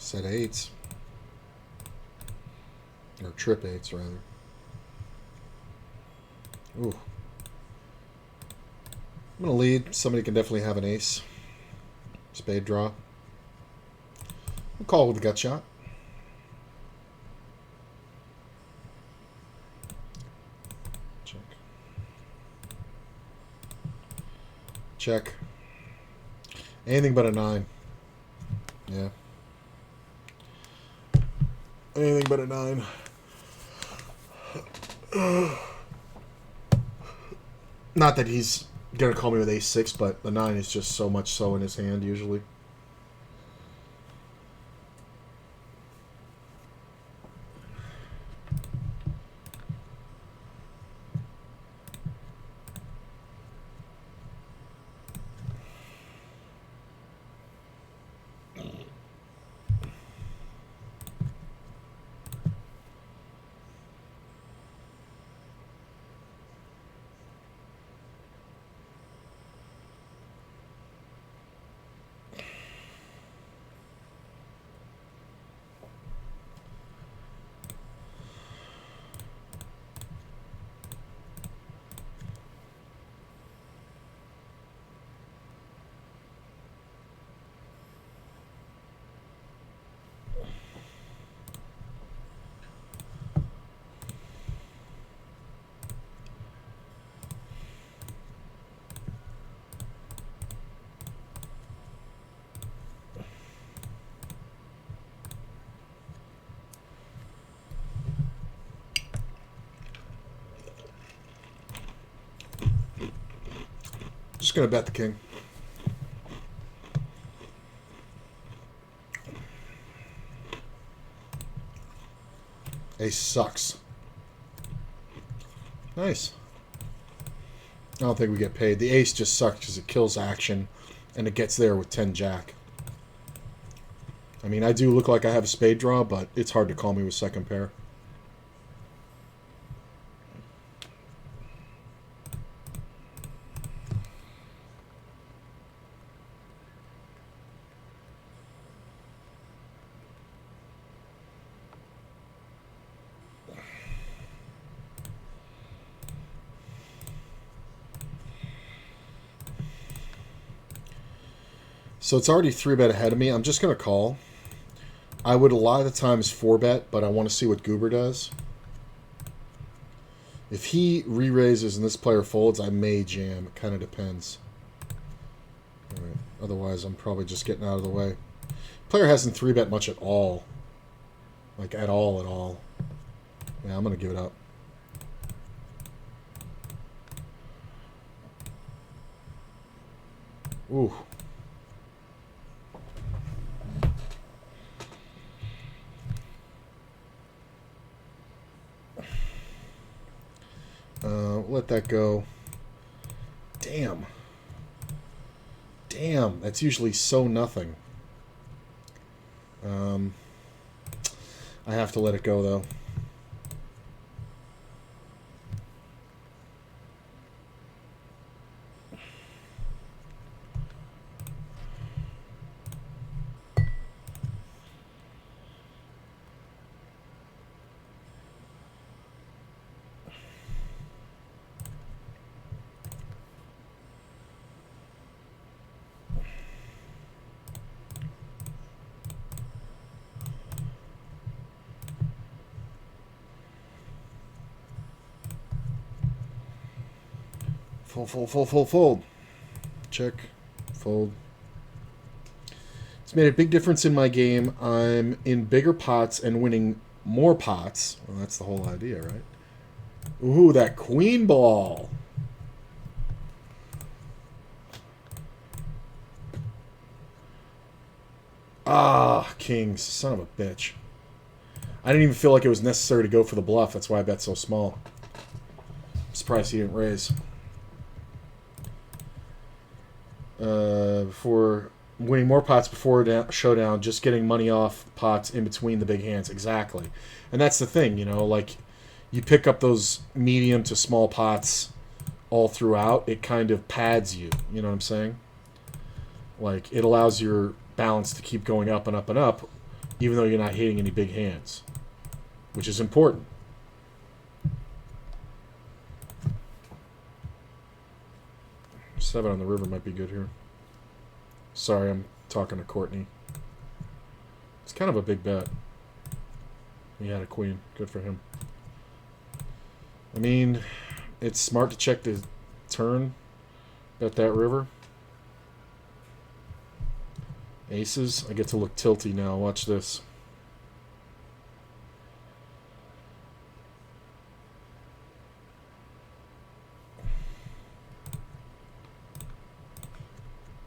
Set eights. Or trip eights, rather. Ooh. I'm going to lead. Somebody can definitely have an ace. Spade draw. We'll call with a gut shot. Check. Check. Anything but a 9. Yeah. Anything but a 9. Not that he's going to call me with ace-6, but the 9 is just so much so in his hand, usually. Just going to bet the king. Ace sucks. Nice. I don't think we get paid. The ace just sucks because it kills action, and it gets there with 10 jack. I mean, I do look like I have a spade draw, but it's hard to call me with second pair. So it's already 3-bet ahead of me. I'm just going to call. I would a lot of the times 4-bet, but I want to see what Goober does. If he re-raises and this player folds, I may jam. It kind of depends. All right. Otherwise, I'm probably just getting out of the way. Player hasn't 3-bet much at all. Like, at all. Yeah, I'm going to give it up. Ooh. Let that go. Damn. That's usually so nothing. I have to let it go, though. Fold. Check. Fold. It's made a big difference in my game. I'm in bigger pots and winning more pots. Well, that's the whole idea, right? Ooh, that queen ball. Ah, kings. Son of a bitch. I didn't even feel like it was necessary to go for the bluff. That's why I bet so small. I'm surprised he didn't raise. For winning more pots before showdown, just getting money off pots in between the big hands. Exactly. And that's the thing, you know, like you pick up those medium to small pots all throughout, it kind of pads you. You know what I'm saying? Like it allows your balance to keep going up and up and up, even though you're not hitting any big hands, which is important. Seven on the river might be good here. Sorry, I'm talking to Courtney. It's kind of a big bet. He had a queen. Good for him. I mean, it's smart to check the turn. Bet that river. Aces. I get to look tilty now. Watch this.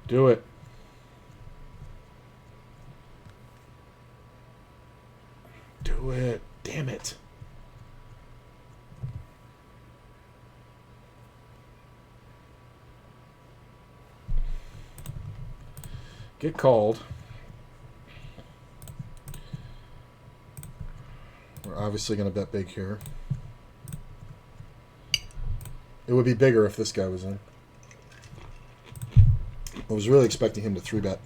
Do it. Do it. Damn it. Get called. We're obviously going to bet big here. It would be bigger if this guy was in. I was really expecting him to 3-bet.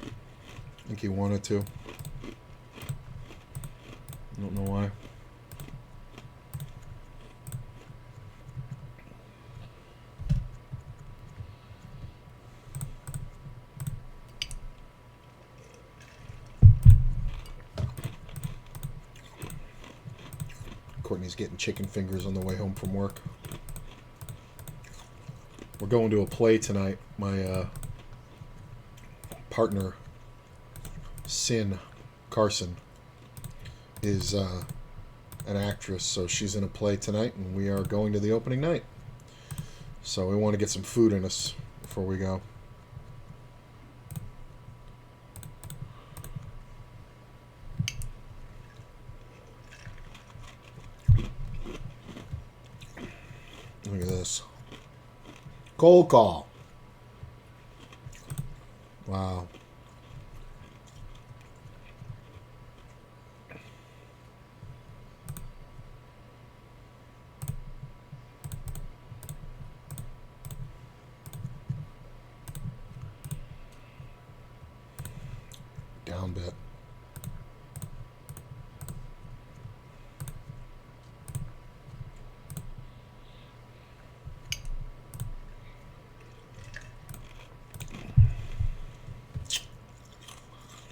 I think he wanted to. I don't know why. Courtney's getting chicken fingers on the way home from work. We're going to a play tonight. My partner, Sin Carson, is an actress, so she's in a play tonight, and we are going to the opening night. So we want to get some food in us before we go. Look at this. Cold call. Wow. Down bet.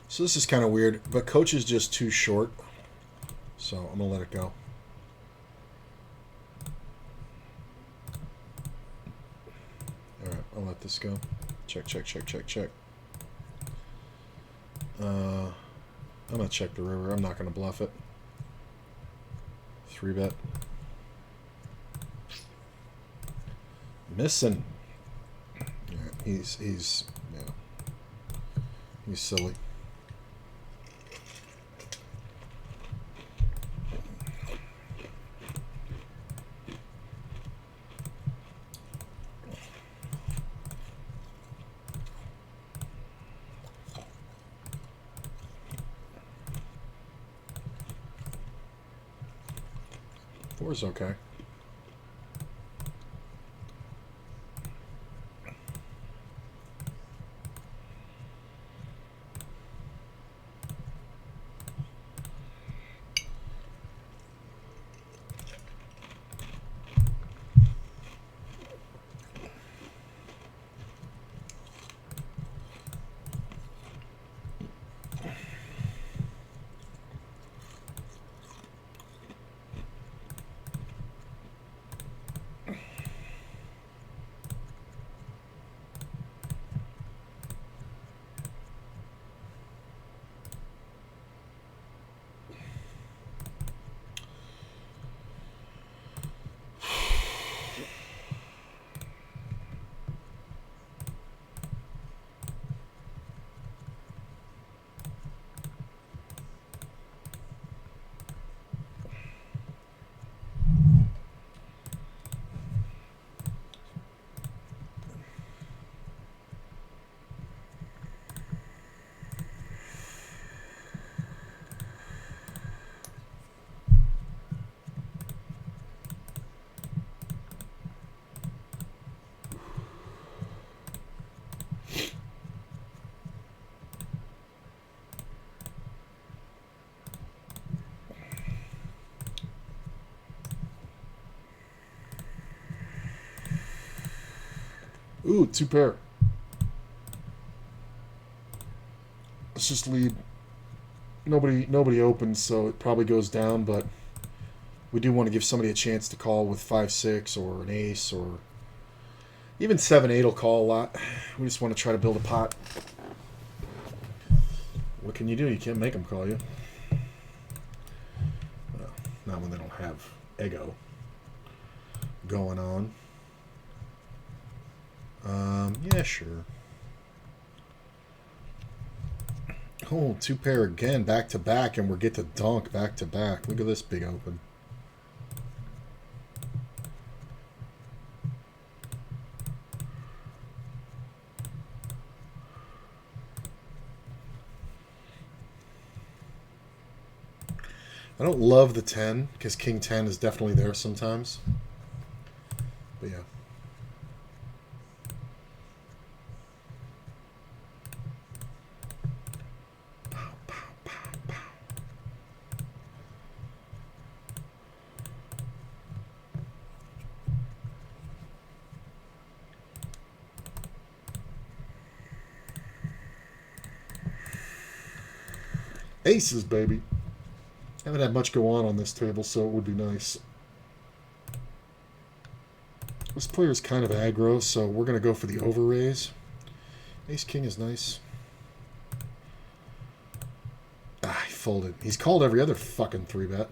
So this is kind of weird, but coach is just too short. So I'm going to let it go. All right, I'll let this go. Check, check, check, check, check. I'm going to check the river. I'm not going to bluff it. 3-bet. Missing. Yeah, he's silly. Four's okay. Ooh, 2-pair. Let's just lead. Nobody opens, so it probably goes down, but we do want to give somebody a chance to call with 5-6 or an ace, or even 7-8 will call a lot. We just want to try to build a pot. What can you do? You can't make them call you. Well, not when they don't have ego going on. Yeah, sure. Oh, 2-pair again, back to back, and we'll get to donk back to back. Look at this big open. I don't love the 10, because King 10 is definitely there sometimes. But yeah. Aces, baby. Haven't had much go on this table, so it would be nice. This player is kind of aggro, so we're going to go for the over raise. Ace-king is nice. Ah, he folded. He's called every other fucking 3-bet.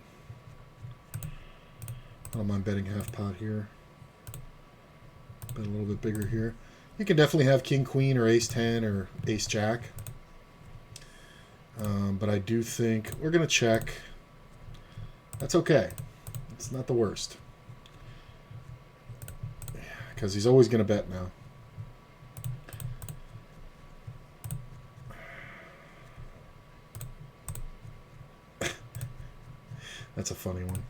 I don't mind betting half pot here. Bet a little bit bigger here. You can definitely have king queen or ace 10 or ace jack. But I do think we're going to check. That's okay. It's not the worst. Because he's always going to bet now. That's a funny one.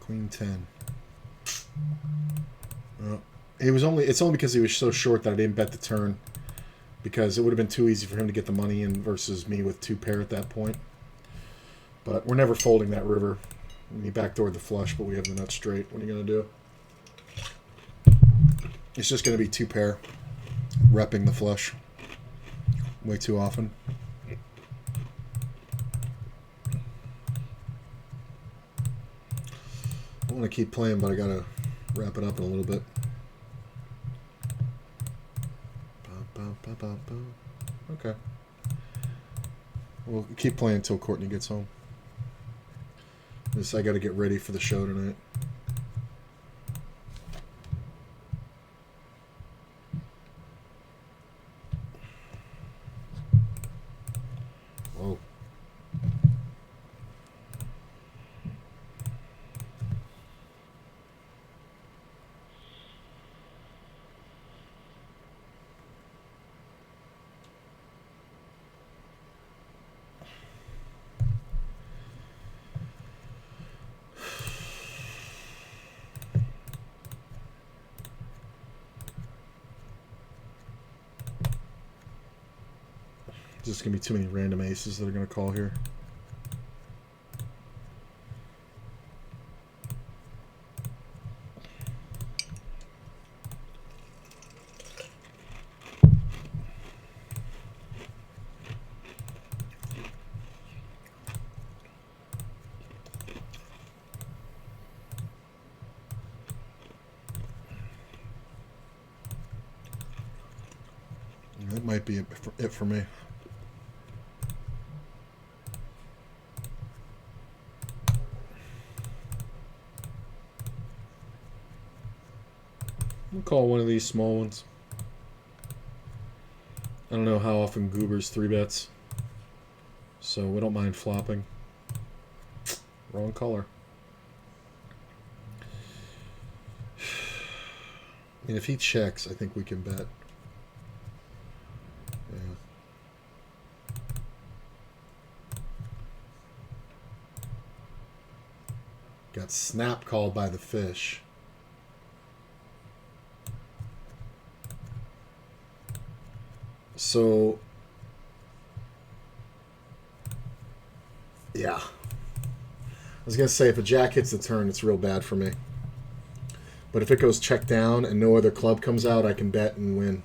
Queen 10. Well, it's only because he was so short that I didn't bet the turn. Because it would have been too easy for him to get the money in versus me with 2 pair at that point. But we're never folding that river. He backdoored the flush, but we have the nut straight. What are you going to do? It's just going to be 2 pair. Repping the flush. Way too often. I want to keep playing, but I got to wrap it up in a little bit. Okay. We'll keep playing until Courtney gets home. I got to get ready for the show tonight. Whoa. There's just going to be too many random aces that are going to call here. That might be it for me. We'll call one of these small ones. I don't know how often Goober's 3-bets, so we don't mind flopping. Wrong color. I mean, if he checks, I think we can bet. Yeah. Got snap called by the fish. So, yeah. I was going to say, if a jack hits the turn, it's real bad for me. But if it goes check down and no other club comes out, I can bet and win.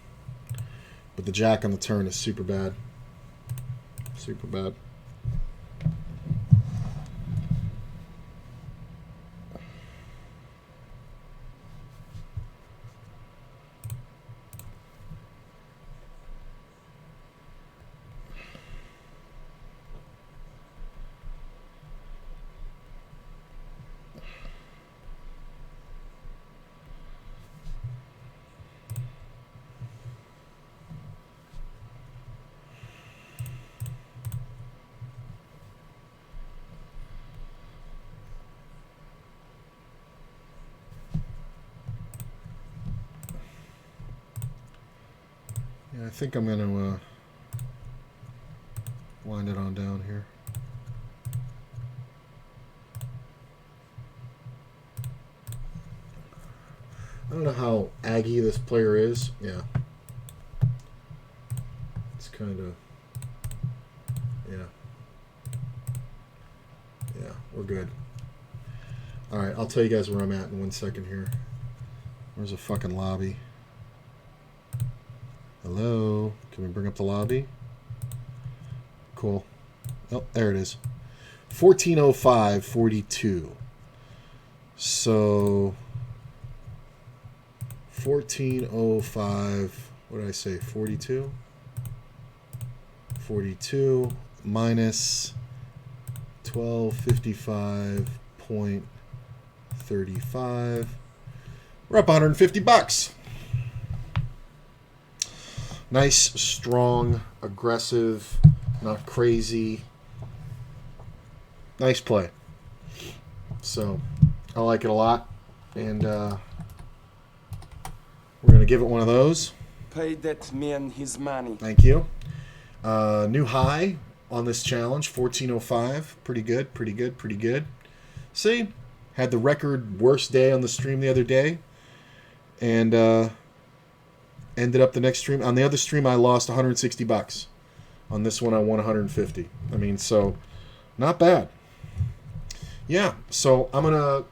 But the jack on the turn is super bad. Super bad. Yeah, I think I'm going to wind it on down here. I don't know how aggy this player is. Yeah. It's kind of... Yeah. Yeah, we're good. Alright, I'll tell you guys where I'm at in 1 second here. Where's the fucking lobby? Hello? Can we bring up the lobby? Cool. Oh, there it is. 14:05:42. So 14:05. What did I say? 42. 42 minus 12:55 0.35. We're up $150. Nice, strong, aggressive, not crazy. Nice play. So, I like it a lot. And we're going to give it one of those. Pay that man his money. Thank you. New high on this challenge, 1405. Pretty good, pretty good, pretty good. See, had the record worst day on the stream the other day. And ended up the next stream. On the other stream, I lost $160. On this one, I won 150. I mean, so not bad. Yeah, so I'm going to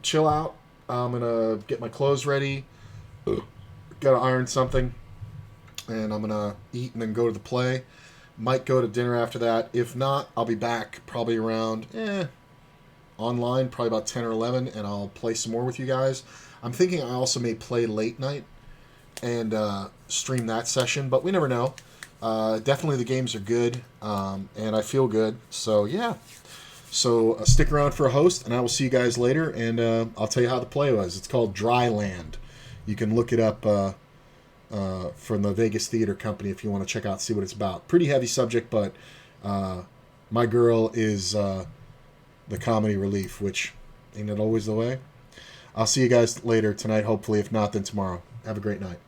chill out. I'm going to get my clothes ready. Got to iron something. And I'm going to eat and then go to the play. Might go to dinner after that. If not, I'll be back probably around online, probably about 10 or 11, and I'll play some more with you guys. I'm thinking I also may play late night and stream that session, but we never know. Definitely the games are good, and I feel good. So, yeah. So, stick around for a host, and I will see you guys later, and I'll tell you how the play was. It's called Dry Land. You can look it up from the Vegas Theater Company if you want to check out, see what it's about. Pretty heavy subject, but my girl is the comedy relief, which ain't it always the way? I'll see you guys later tonight, hopefully. If not, then tomorrow. Have a great night.